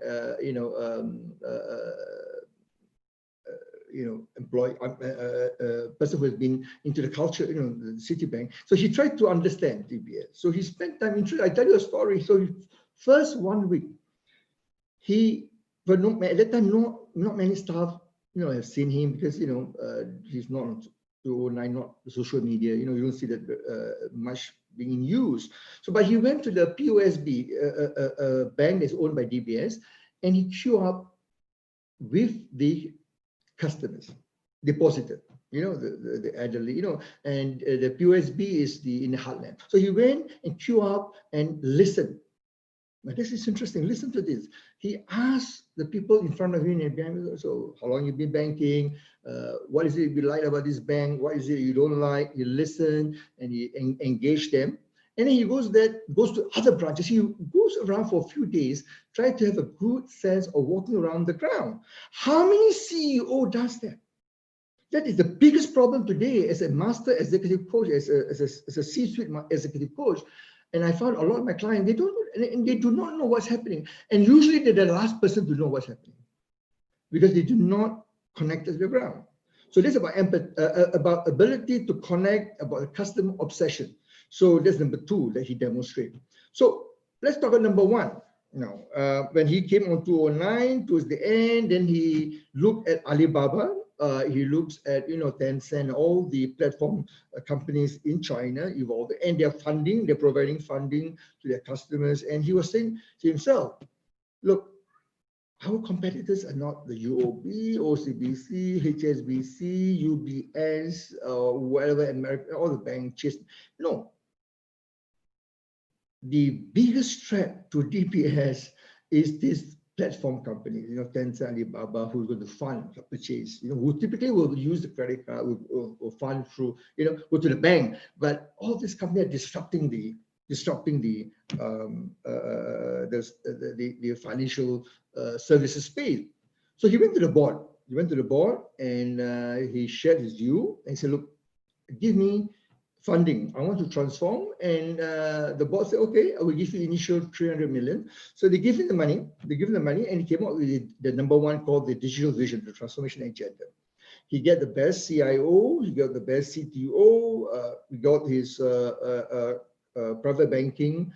employee, person who has been into the culture, the Citibank. So he tried to understand DBS. So he spent time. I tell you a story. So first 1 week, at that time, not many staff have seen him because, he's not on 209, not social media, you don't see that much being used. So, but he went to the POSB, a bank that's owned by DBS, and he queued up with the customers, depositor, the elderly, and the POSB is in the heartland. So he went and queued up and listened. Now this is interesting. Listen to this. He asked the people in front of him, so how long you been banking? What is it you like about this bank? What is it you don't like? He listened and he engaged them. And then he goes to other branches. He goes around for a few days, try to have a good sense of walking around the ground. How many CEO does that? That is the biggest problem today as a master executive coach, as a C-suite executive coach. And I found a lot of my clients, they do not know what's happening. And usually they're the last person to know what's happening because they do not connect to the ground. So this is about empathy, about ability to connect, about customer obsession. So that's number 2 that he demonstrated. So let's talk about number 1. When he came on 209 towards the end, then he looked at Alibaba. He looks at Tencent, all the platform companies in China evolved, and they're providing funding to their customers. And he was saying to himself, look, our competitors are not the UOB, OCBC, HSBC, UBS, whatever, American, all the banks. No. The biggest threat to DPS is this platform company, Tencent, Alibaba, who's going to fund the purchase, who typically will use the credit card, will fund through, go to the bank. But all these companies are disrupting the financial services space. So he went to the board. And he shared his view and said, look, give me funding. I want to transform. And the board said, okay, I will give you initial 300 million. So they give him the money. And he came up with the number 1 called the digital vision, the transformation agenda. He got the best CIO. He got the best CTO. He got his private banking,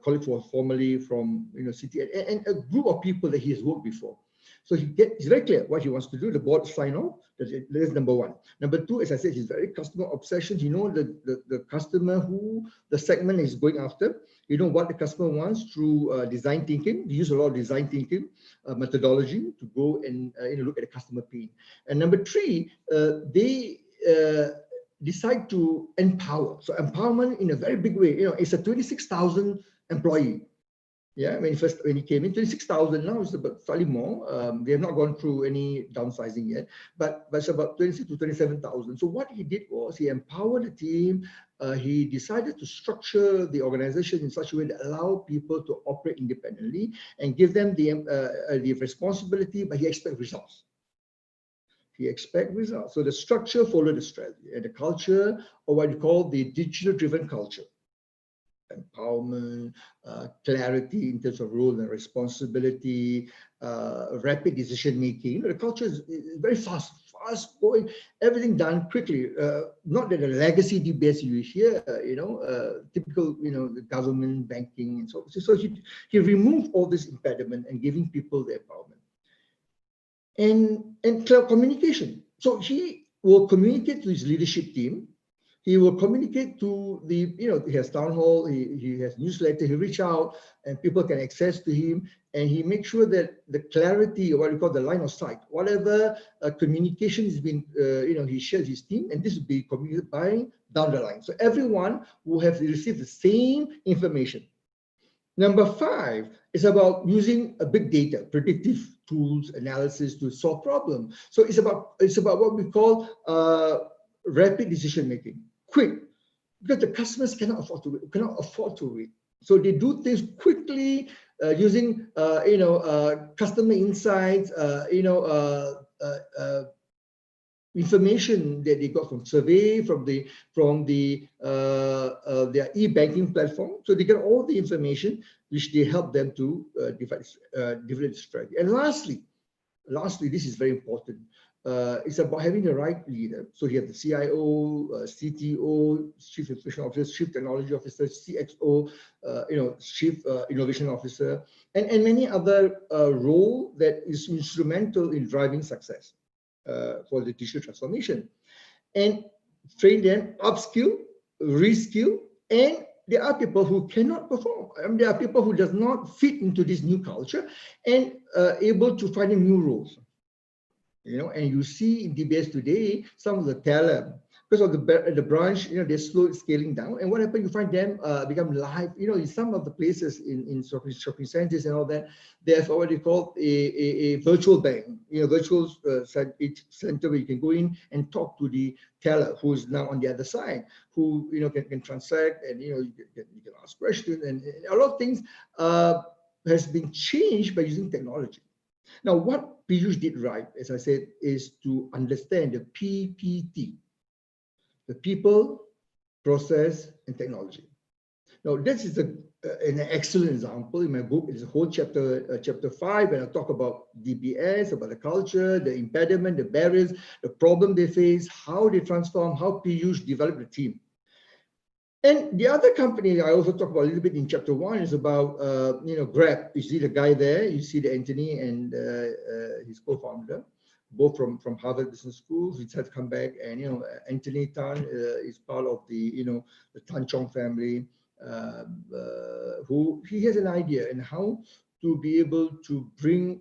colleague formerly from City, and a group of people that he has worked before. So it's very clear what he wants to do. The board sign off. That's number 1. Number 2, as I said, he's very customer obsession. He knows the customer, who the segment is going after. You know what the customer wants through design thinking. They use a lot of design thinking methodology to go and look at the customer pain. And number 3, they decide to empower. So empowerment in a very big way. It's a 26,000 employee. Yeah, when he came in, 26,000. Now it's about slightly more. They have not gone through any downsizing yet, but it's about 26 to 27,000. So what he did was he empowered the team. He decided to structure the organization in such a way that allow people to operate independently and give them the responsibility, but he expects results. So the structure followed the strategy, and the culture, or what you call the digital-driven culture. Empowerment, clarity in terms of role and responsibility, rapid decision making. The culture is very fast going, everything done quickly. Not that the legacy DBS you hear, typical, the government, banking, and so on. So he removed all this impediment and giving people the empowerment. And clear communication. So he will communicate to his leadership team. He will communicate to he has town hall, he has newsletter, he reach out and people can access to him, and he makes sure that the clarity, or what we call the line of sight, whatever communication has been, he shares his team, and this will be communicated by down the line. So everyone will have received the same information. Number 5 is about using a big data, predictive tools, analysis to solve problems. So it's about what we call rapid decision making. Quick, because the customers cannot afford to wait. So they do things quickly using customer insights, information that they got from survey, from their e-banking platform. So they get all the information which they help them to develop strategy. And lastly, this is very important. it's about having the right leader. So you have the CIO, CTO, Chief Information Officer, Chief Technology Officer, CXO, Chief Innovation Officer, and many other role that is instrumental in driving success for the digital transformation. And train them, upskill, reskill, and there are people who cannot perform. There are people who does not fit into this new culture and able to find new roles. And you see in DBS today, some of the talent, because of the branch, they're slowly scaling down. And what happened, you find them become live, in some of the places in shopping centers and all that, they have already called a virtual bank, virtual center where you can go in and talk to the teller who's now on the other side, who, can transact and, you can ask questions and a lot of things has been changed by using technology. Now, what Piyush did right, as I said, is to understand the PPT, the people, process, and technology. Now, this is an excellent example in my book. It's a whole chapter, chapter 5, and I talk about DBS, about the culture, the impediment, the barriers, the problem they face, how they transform, how Piyush developed the team. And the other company I also talk about a little bit in chapter 1 is about, Grab. You see the guy there, you see the Anthony and his co-founder, both from Harvard Business School. He had to come back, and, Anthony Tan is part of the, the Tan Chong family, who he has an idea and how to be able to bring,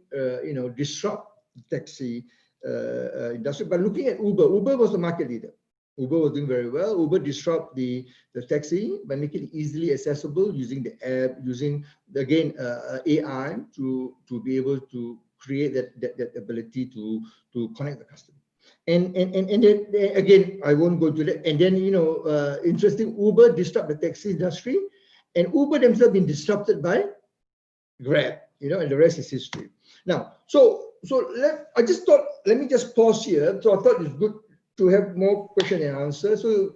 disrupt the taxi industry. But looking at Uber, Uber was the market leader. Uber was doing very well. Uber disrupt the taxi by making it easily accessible using the app, using again AI to be able to create that ability to connect the customer. And then again, I won't go to that. And then interesting, Uber disrupt the taxi industry, and Uber themselves been disrupted by Grab. And the rest is history. Now, so I just thought, let me just pause here. So I thought it's good to have more question and answer. So,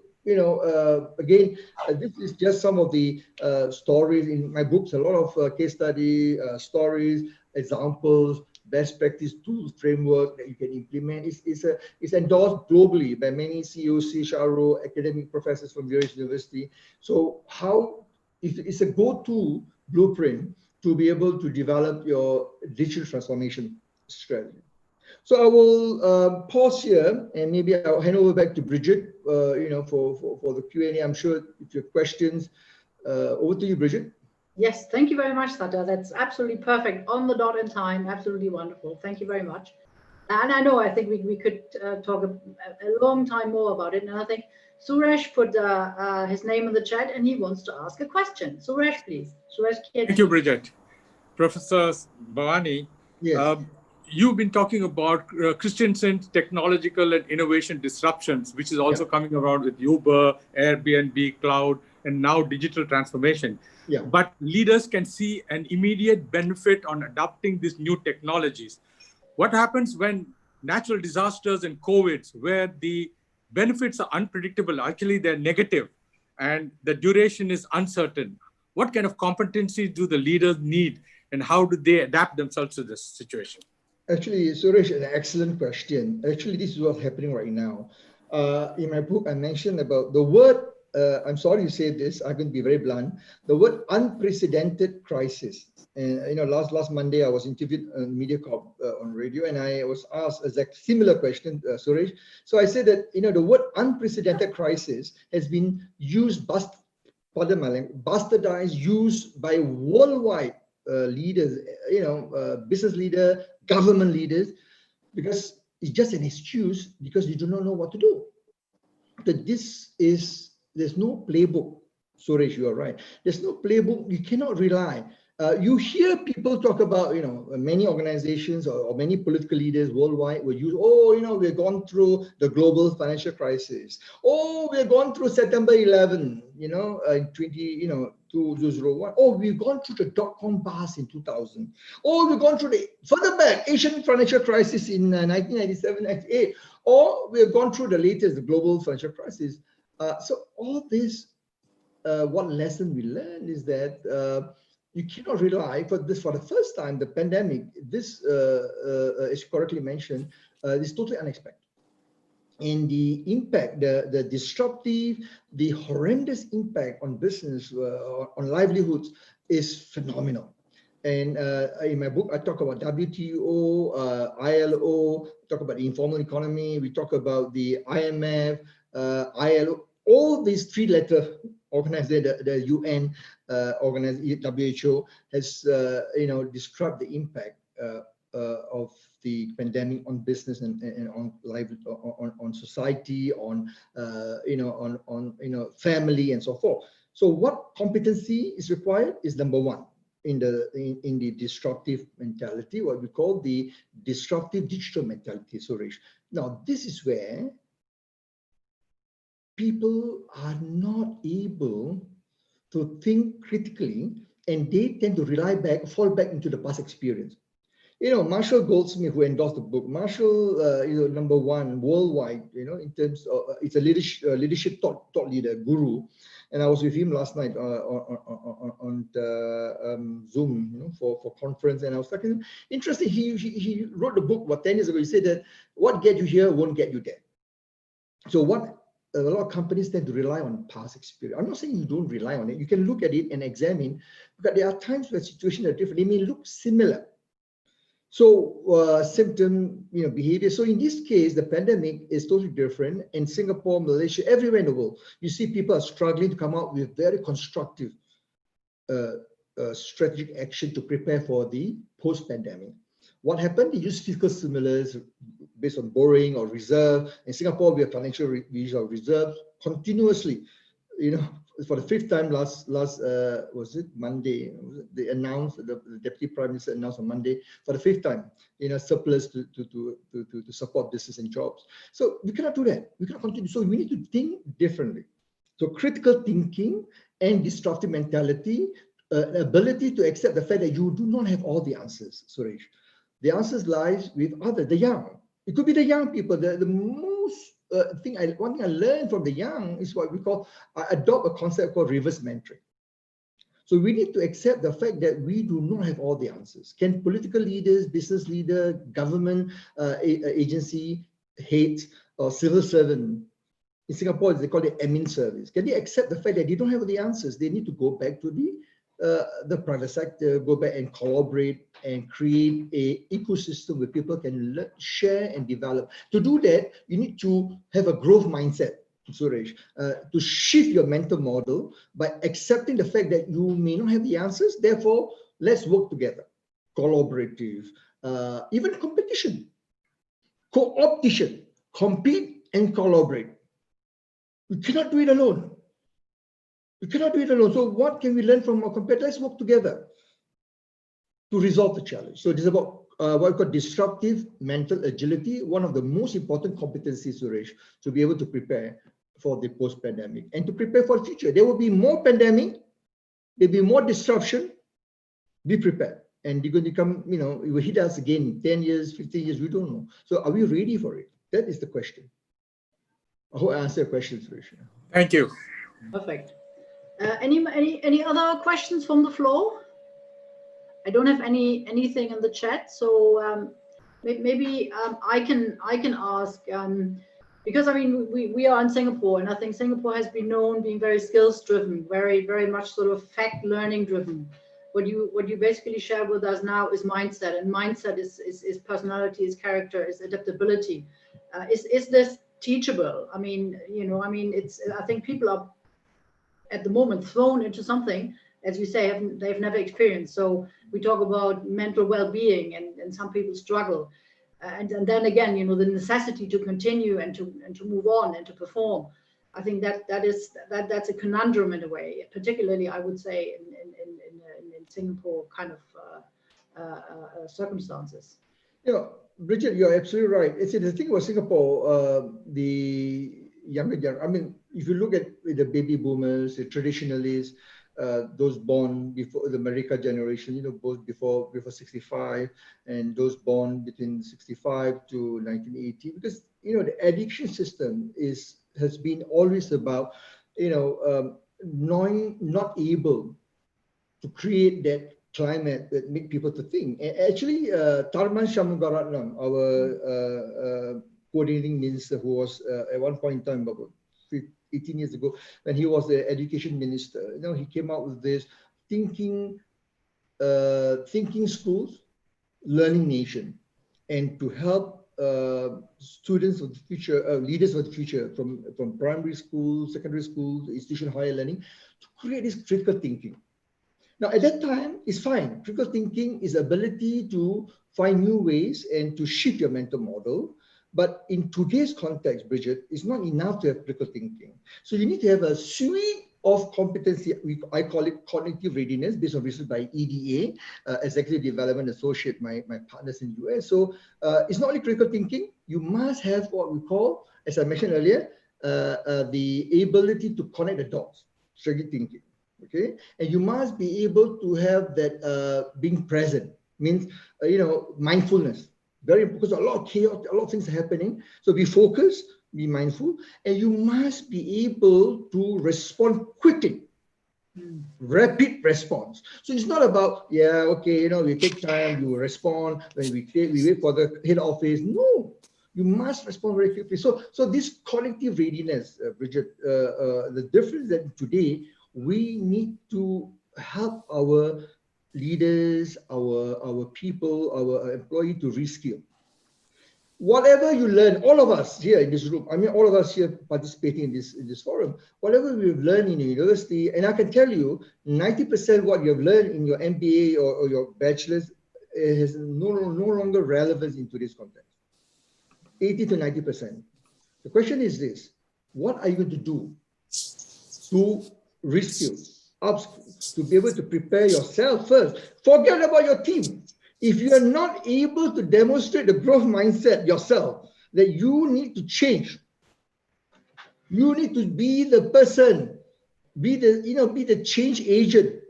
again, this is just some of the stories in my books, a lot of case study, stories, examples, best practice tools, framework that you can implement. It's endorsed globally by many CEOs, CHRO, academic professors from various universities. So it's a go-to blueprint to be able to develop your digital transformation strategy. So I will pause here, and maybe I'll hand over back to Bridget, for the Q&A. I'm sure if you have questions, over to you, Bridget. Yes, thank you very much, Sattar. That's absolutely perfect, on the dot in time, absolutely wonderful. Thank you very much. And I think we could talk a long time more about it. And I think Suresh put his name in the chat, and he wants to ask a question. Suresh, please. Suresh, thank you, Bridget. Professor Bawany. Yes. You've been talking about Christensen's technological and innovation disruptions, which is also coming around with Uber, Airbnb, cloud, and now digital transformation. Yeah. But leaders can see an immediate benefit on adopting these new technologies. What happens when natural disasters and COVIDs, where the benefits are unpredictable, actually they're negative, and the duration is uncertain? What kind of competencies do the leaders need, and how do they adapt themselves to this situation? Actually, Suresh, an excellent question. Actually, this is what's happening right now. In my book, I mentioned about the word, I'm sorry to say this, I'm going to be very blunt, the word unprecedented crisis. And, last Monday, I was interviewed on MediaCorp on radio, and I was asked a similar question, Suresh. So I said that, the word unprecedented crisis has been used, bastardized, used by worldwide leaders, business leaders, government leaders, because it's just an excuse because you do not know what to do. But there's no playbook. Suresh, you are right. There's no playbook. You cannot rely. You hear people talk about, many organizations or many political leaders worldwide will use, we've gone through the global financial crisis. We've gone through September 11, in 2001. We've gone through the dot-com bust in 2000. We've gone through the further back Asian financial crisis in 1997, 98. Or we've gone through the latest, the global financial crisis. So all this, what lesson we learned is that you cannot rely for this. For the first time, the pandemic, this, as you correctly mentioned, is totally unexpected. And the impact, the disruptive, the horrendous impact on business, on livelihoods is phenomenal. And in my book, I talk about WTO, ILO, talk about the informal economy, we talk about the IMF, ILO, all these three-letter organizations, the UN WHO has described the impact of the pandemic on business and on life, on society, on family and so forth. So what competency is required is number one in the disruptive mentality, what we call the disruptive digital mentality, Suresh. Now this is where people are not able to think critically, and they tend to fall back into the past experience. Marshall Goldsmith, who endorsed the book, Marshall, #1 worldwide, in terms of, it's a leadership thought leader, guru. And I was with him last night on Zoom, for conference, and I was talking. Interesting, he wrote the book about 10 years ago. He said that what get you here won't get you there. So what a lot of companies tend to rely on past experience. I'm not saying you don't rely on it. You can look at it and examine, but there are times where situations are different. They may look similar. So symptom, behavior. So in this case, the pandemic is totally different. In Singapore, Malaysia, everywhere in the world, you see people are struggling to come up with very constructive strategic action to prepare for the post-pandemic. What happened? They use fiscal stimulus based on borrowing or reserve. In Singapore, we have financial reserve continuously. For the fifth time last was it Monday? They announced, the Deputy Prime Minister announced on Monday for the fifth time, surplus to support business and jobs. So we cannot do that. We cannot continue. So we need to think differently. So critical thinking and disruptive mentality, ability to accept the fact that you do not have all the answers, Suresh. The answers lies with the young. It could be the young people. The most one thing I learned from the young is what we call, adopt a concept called reverse mentoring. So we need to accept the fact that we do not have all the answers. Can political leaders, business leader, government agency, heads, or civil servant, in Singapore they call it admin service, can they accept the fact that they don't have the answers? They need to go back to the private sector, go back and collaborate and create an ecosystem where people can share and develop. To do that, you need to have a growth mindset, Suresh, to shift your mental model by accepting the fact that you may not have the answers. Therefore, let's work together, collaborative, even competition, co-opetition, compete and collaborate. You cannot do it alone. You cannot do it alone. So what can we learn from our competitors? Let's work together to resolve the challenge. So it is about what we call disruptive mental agility, one of the most important competencies, Suresh, to be able to prepare for the post-pandemic and to prepare for the future. There will be more pandemic, there will be more disruption. Be prepared. And you're going to come, it will hit us again in 10 years, 15 years, we don't know. So are we ready for it? That is the question. I hope I answered your question, Suresh. Thank you. Perfect. Any other questions from the floor? I don't have anything in the chat, so maybe I can ask, because I mean we are in Singapore, and I think Singapore has been known being very skills driven, very much sort of fact learning driven. What you basically share with us now is mindset, and mindset is personality, is character, is adaptability. Is this teachable? I mean, I think people are at the moment thrown into something, as you say, they've never experienced. So we talk about mental well-being, and some people struggle, and then again, the necessity to continue and to move on and to perform. I think that's a conundrum in a way, particularly I would say in Singapore kind of circumstances. Bridget, you're absolutely right. The thing about Singapore, the younger generation, I mean, if you look at the baby boomers, the traditionalists, those born before the America generation, both before 65, and those born between 65 to 1980, because the education system has been always about not able to create that climate that make people to think. And actually, Tharman Shanmugaratnam, our coordinating minister, who was at one point in time, about 18 years ago, when he was the education minister, he came out with this thinking schools, learning nation, and to help students of the future, leaders of the future, from primary school, secondary school, institution higher learning, to create this critical thinking. Now, at that time, it's fine. Critical thinking is ability to find new ways and to shift your mental model. But in today's context, Bridget, it's not enough to have critical thinking. So you need to have a suite of competency. I call it cognitive readiness, based on research by EDA, Executive Development Associate, my partners in the US. So it's not only critical thinking. You must have what we call, as I mentioned earlier, the ability to connect the dots, strategic thinking. Okay, and you must be able to have that being present, means mindfulness. Very important, because a lot of chaos, a lot of things are happening. So be focused, be mindful, and you must be able to respond quickly. Rapid response. So it's not about, we take time, you respond, when we wait for the head office. No, you must respond very quickly. So this collective readiness, Bridget, the difference that today we need to help our leaders, our people, our employee to reskill. Whatever you learn, all of us here in this room, all of us here participating in this forum, whatever we've learned in university, and I can tell you, 90% what you've learned in your MBA or your bachelor's has no longer relevance in today's context. 80 to 90%. The question is this: what are you going to do to reskill, upskill, to be able to prepare yourself first? Forget about your team. If you are not able to demonstrate the growth mindset yourself, that you need to change, you need to be the person, be the change agent,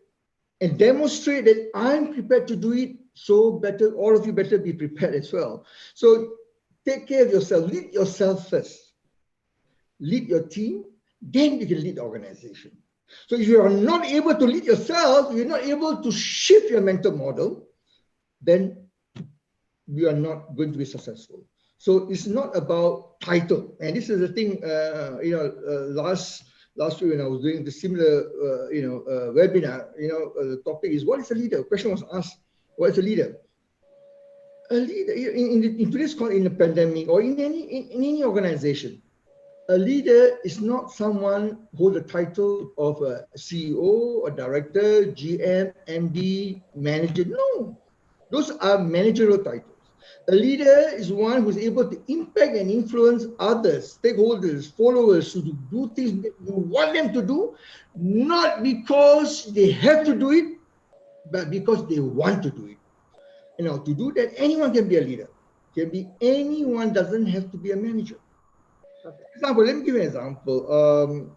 and demonstrate that I'm prepared to do it. So better, all of you better be prepared as well. So take care of yourself, lead yourself first, lead your team, then you can lead the organization. So if you are not able to lead yourself, you're not able to shift your mental model, then you are not going to be successful. So it's not about title. And this is the thing, last week when I was doing the similar, webinar, the topic is, what is a leader? The question was asked, what is a leader? A leader, in today's in the pandemic or in any organization, a leader is not someone who holds the title of a CEO, a director, GM, MD, manager. No. Those are managerial titles. A leader is one who's able to impact and influence others, stakeholders, followers, to do things that you want them to do, not because they have to do it, but because they want to do it. To do that, anyone can be a leader. Anyone, doesn't have to be a manager. For example, let me give you an example.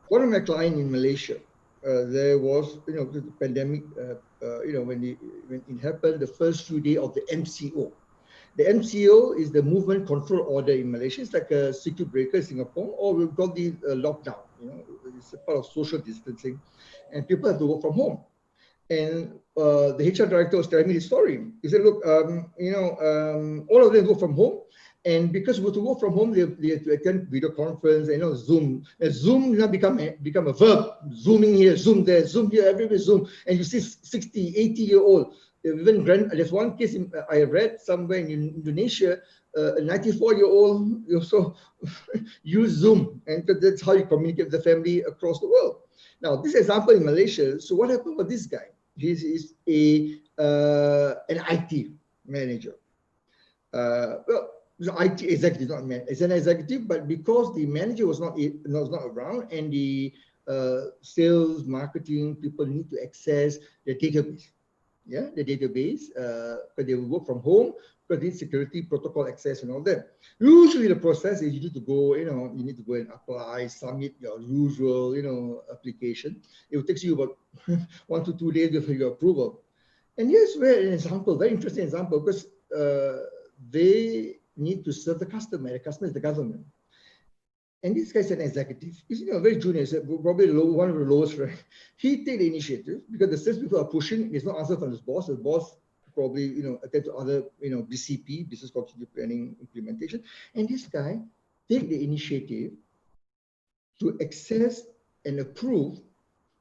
One of my clients in Malaysia, there was, the pandemic, when it happened, the first few days of the MCO. The MCO is the Movement Control Order in Malaysia. It's like a circuit breaker in Singapore, or we've got the lockdown. It's a part of social distancing, and people have to work from home. And the HR director was telling me this story. He said, look, all of them work from home. And because we have to work from home, they have to attend video conference, Zoom. And Zoom now become a verb. Zooming here, Zoom there, Zoom here, everywhere Zoom. And you see 60, 80-year-old. Even there's one case I read somewhere in Indonesia, a 94-year-old also use Zoom. And that's how you communicate with the family across the world. Now, this example in Malaysia, so what happened with this guy? He is an IT manager. IT executive, not man. It's an executive, but because the manager was not around, and the sales, marketing people need to access the database. Yeah, the database, because they will work from home, because they need security protocol access and all that. Usually the process is you need to go, you need to go and apply, submit your usual, application. It will take you about 1 to 2 days before your approval. And here's where an example, very interesting example, because they need to serve the customer. The customer is the government. And this guy's an executive. He's very junior, probably one of the lowest rank. He take the initiative because the salespeople are pushing. There's no answer from his boss. The boss probably attend to other BCP, business continuity planning implementation. And this guy take the initiative to access and approve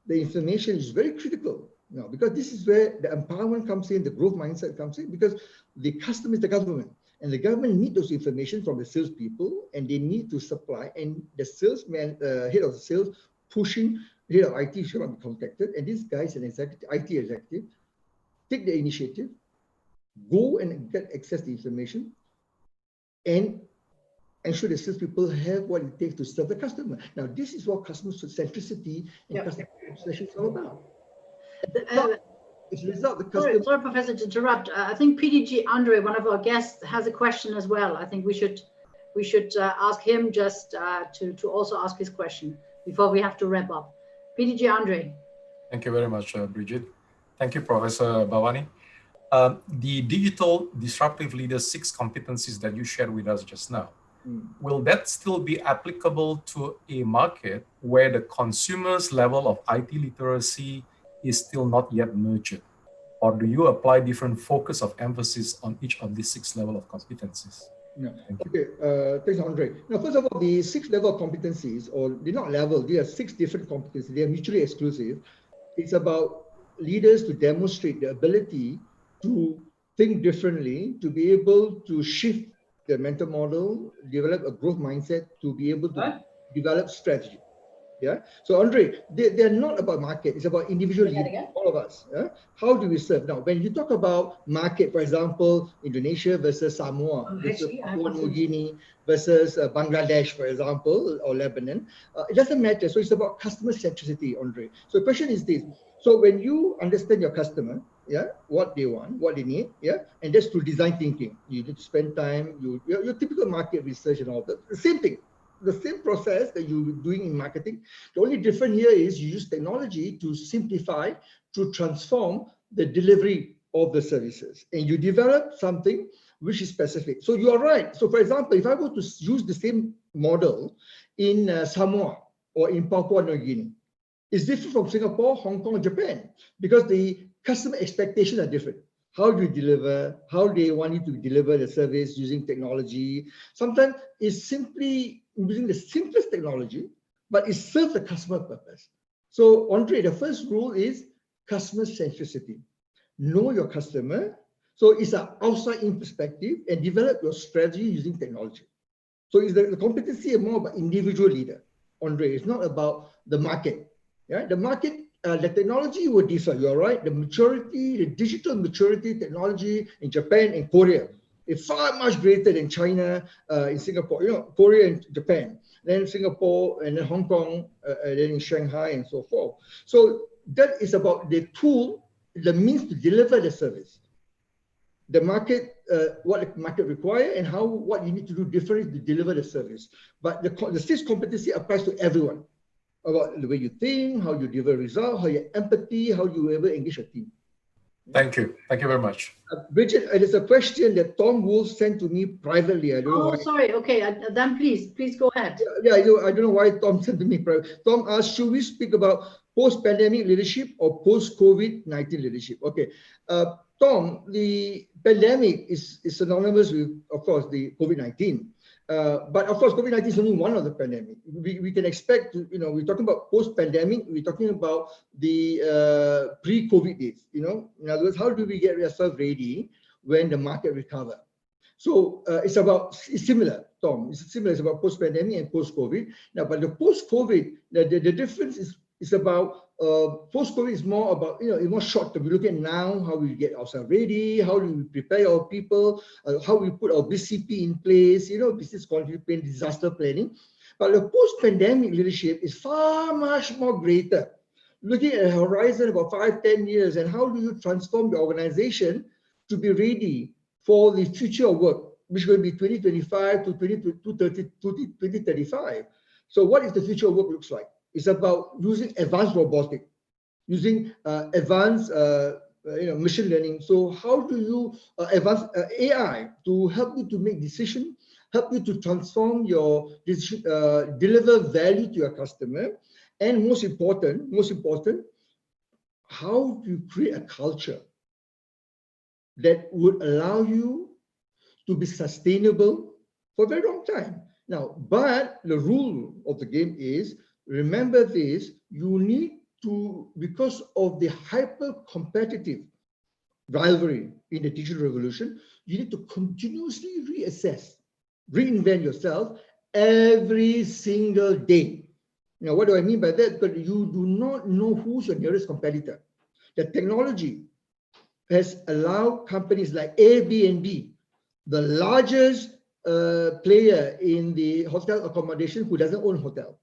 the information is very critical now, because this is where the empowerment comes in, the growth mindset comes in, because the customer is the government, and the government need those information from the salespeople, and they need to supply, and the salesman, head of the sales, pushing, head of IT should not be contacted, and this guy is an executive, IT executive, take the initiative, go and get access to information, and ensure the salespeople have what it takes to serve the customer. Now, this is what customer centricity and customer obsession is all about. It's a result the customer. Sorry, Professor, to interrupt. I think PDG Andre, one of our guests, has a question as well. I think we should ask him just to also ask his question before we have to wrap up. PDG Andre. Thank you very much, Bridget. Thank you, Professor Bawany. The digital disruptive leader 6 competencies that you shared with us just now, will that still be applicable to a market where the consumer's level of IT literacy is still not yet nurtured? Or do you apply different focus of emphasis on each of these 6 levels of competencies? Yeah. Okay, thanks, Andre. Now, first of all, the 6 level of competencies, or they're not level, they are 6 different competencies. They are mutually exclusive. It's about leaders to demonstrate the ability to think differently, to be able to shift their mental model, develop a growth mindset, to be able to develop strategy. Yeah. So Andre, they're not about market. It's about individual leaders, all of us. Yeah? How do we serve? Now, when you talk about market, for example, Indonesia versus Samoa, versus Papua New Guinea versus Bangladesh, for example, or Lebanon, it doesn't matter. So it's about customer centricity, Andre. So the question is this. So when you understand your customer, what they want, what they need, and that's through design thinking. You need to spend time, your typical market research and all that. The same thing. The same process that you're doing in marketing. The only difference here is you use technology to simplify, to transform the delivery of the services. And you develop something which is specific. So you are right. So for example, if I were to use the same model in Samoa or in Papua New Guinea, it's different from Singapore, Hong Kong, Japan, because the customer expectations are different. How do you deliver? How they want you to deliver the service using technology? Sometimes it's simply using the simplest technology, but it serves the customer purpose. So Andre, the first rule is customer centricity. Know your customer. So it's an outside-in perspective, and develop your strategy using technology. So it's the competency is more about individual leader, Andre. It's not about the market. Yeah, the market. The technology will differ, you're right. The maturity, the digital maturity technology in Japan and Korea is far much greater than China, in Singapore, Korea and Japan, then Singapore and then Hong Kong, then in Shanghai and so forth. So that is about the tool, the means to deliver the service. The market, what the market requires and what you need to do differently to deliver the service. But the 6 competency applies to everyone. About the way you think, how you deliver results, how you empathy, how you ever engage a team. Thank you. Thank you very much. Bridget, there's a question that Tom Wolf sent to me privately. I don't know why. Sorry. Okay, then please go ahead. Yeah, I don't know why Tom sent to me privately. Tom asked, should we speak about post-pandemic leadership or post-COVID-19 leadership? Okay. Tom, the pandemic is synonymous with, of course, the COVID-19. But of course, COVID-19 is only one of the pandemic. We can expect, we're talking about post-pandemic, we're talking about the pre-COVID days, In other words, how do we get ourselves ready when the market recovers? So it's similar, Tom. It's similar. It's about post-pandemic and post-COVID. Now, but the post-COVID, the difference is about post-COVID is more about, it's more short-term. We look at now how we get ourselves ready, how do we prepare our people, how we put our BCP in place, business continuity plan, disaster planning. But the post-pandemic leadership is far much more greater. Looking at a horizon about 5-10 years, and how do you transform the organization to be ready for the future of work, which is going to be 2025 to 2035. So what is the future of work looks like? It's about using advanced robotics, using advanced machine learning. So how do you advance AI to help you to make decisions help you to transform your, deliver value to your customer, and most important, how do you create a culture that would allow you to be sustainable for a very long time. Now, but the rule of the game is, remember this, you need to, because of the hyper-competitive rivalry in the digital revolution, you need to continuously reassess, reinvent yourself every single day. Now, what do I mean by that? Because you do not know who's your nearest competitor. The technology has allowed companies like Airbnb, the largest player in the hotel accommodation who doesn't own a hotel.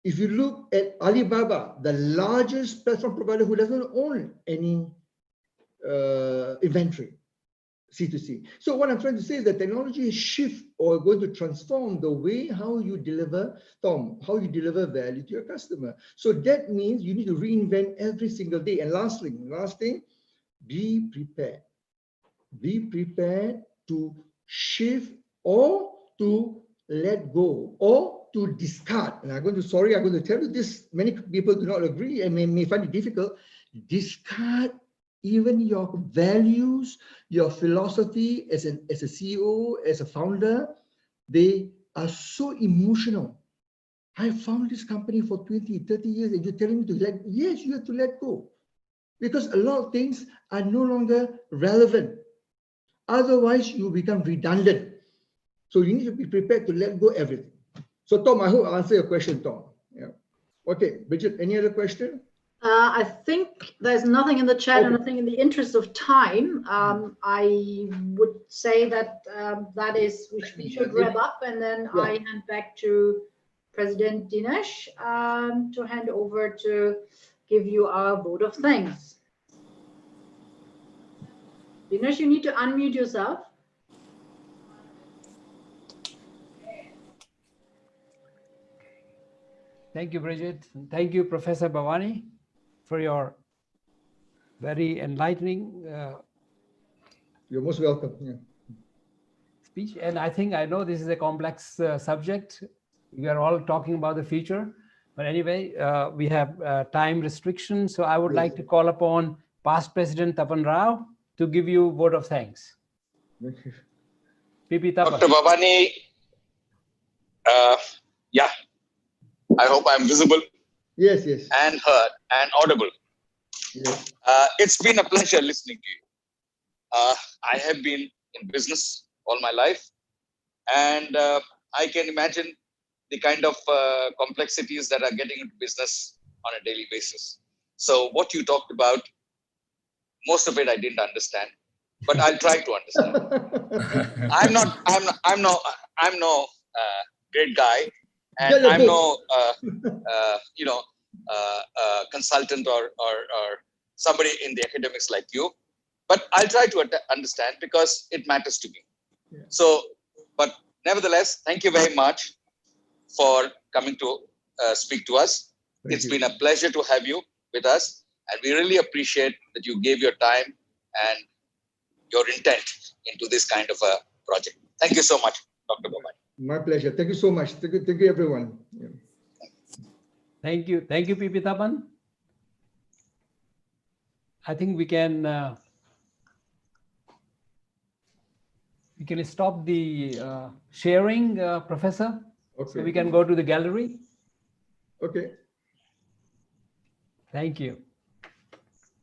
If you look at Alibaba, the largest platform provider who doesn't own any inventory, C2C. So what I'm trying to say is that technology is shift or going to transform the way how you deliver, how you deliver value to your customer. So that means you need to reinvent every single day. And last thing, be prepared. Be prepared to shift or to let go or to discard. And I'm going to tell you this, many people do not agree and may find it difficult. Discard even your values, your philosophy as a CEO, as a founder. They are so emotional. I found this company for 20, 30 years and you're telling me to yes, you have to let go. Because a lot of things are no longer relevant. Otherwise, you become redundant. So you need to be prepared to let go everything. So Tom, I hope I answer your question, Tom. Yeah. Okay, Bridget, any other question? I think there's nothing in the chat, and I think in the interest of time, I would say that we should wrap up, and then I hand back to President Dinesh to hand over to give you our vote of thanks. Dinesh, you need to unmute yourself. Thank you, Bridget. Thank you, Professor Bawany, for your very enlightening You're most welcome. Speech. And I know this is a complex subject. We are all talking about the future. But anyway, we have time restrictions. So I would like to call upon past President Tapan Rao to give you vote of thanks. Ppt Tapan. Dr. Bawany, yeah, I hope I'm visible. Yes. And heard and audible. Yes. It's been a pleasure listening to you. I have been in business all my life, and I can imagine the kind of complexities that are getting into business on a daily basis. So what you talked about, most of it I didn't understand, but I'll try to understand. I'm no great guy, and I'm no consultant or somebody in the academics like you, but I'll try to understand because it matters to me. Yeah. So, but nevertheless, thank you very much for coming to speak to us. It's been a pleasure to have you with us, and we really appreciate that you gave your time and your intent into this kind of a project. Thank you so much, Dr. Bawany. My pleasure. Thank you so much. Thank you everyone. Yeah. Thank you, Ppt Tapan. I think we can stop the sharing, Professor. Okay. So we can go to the gallery. Okay. Thank you.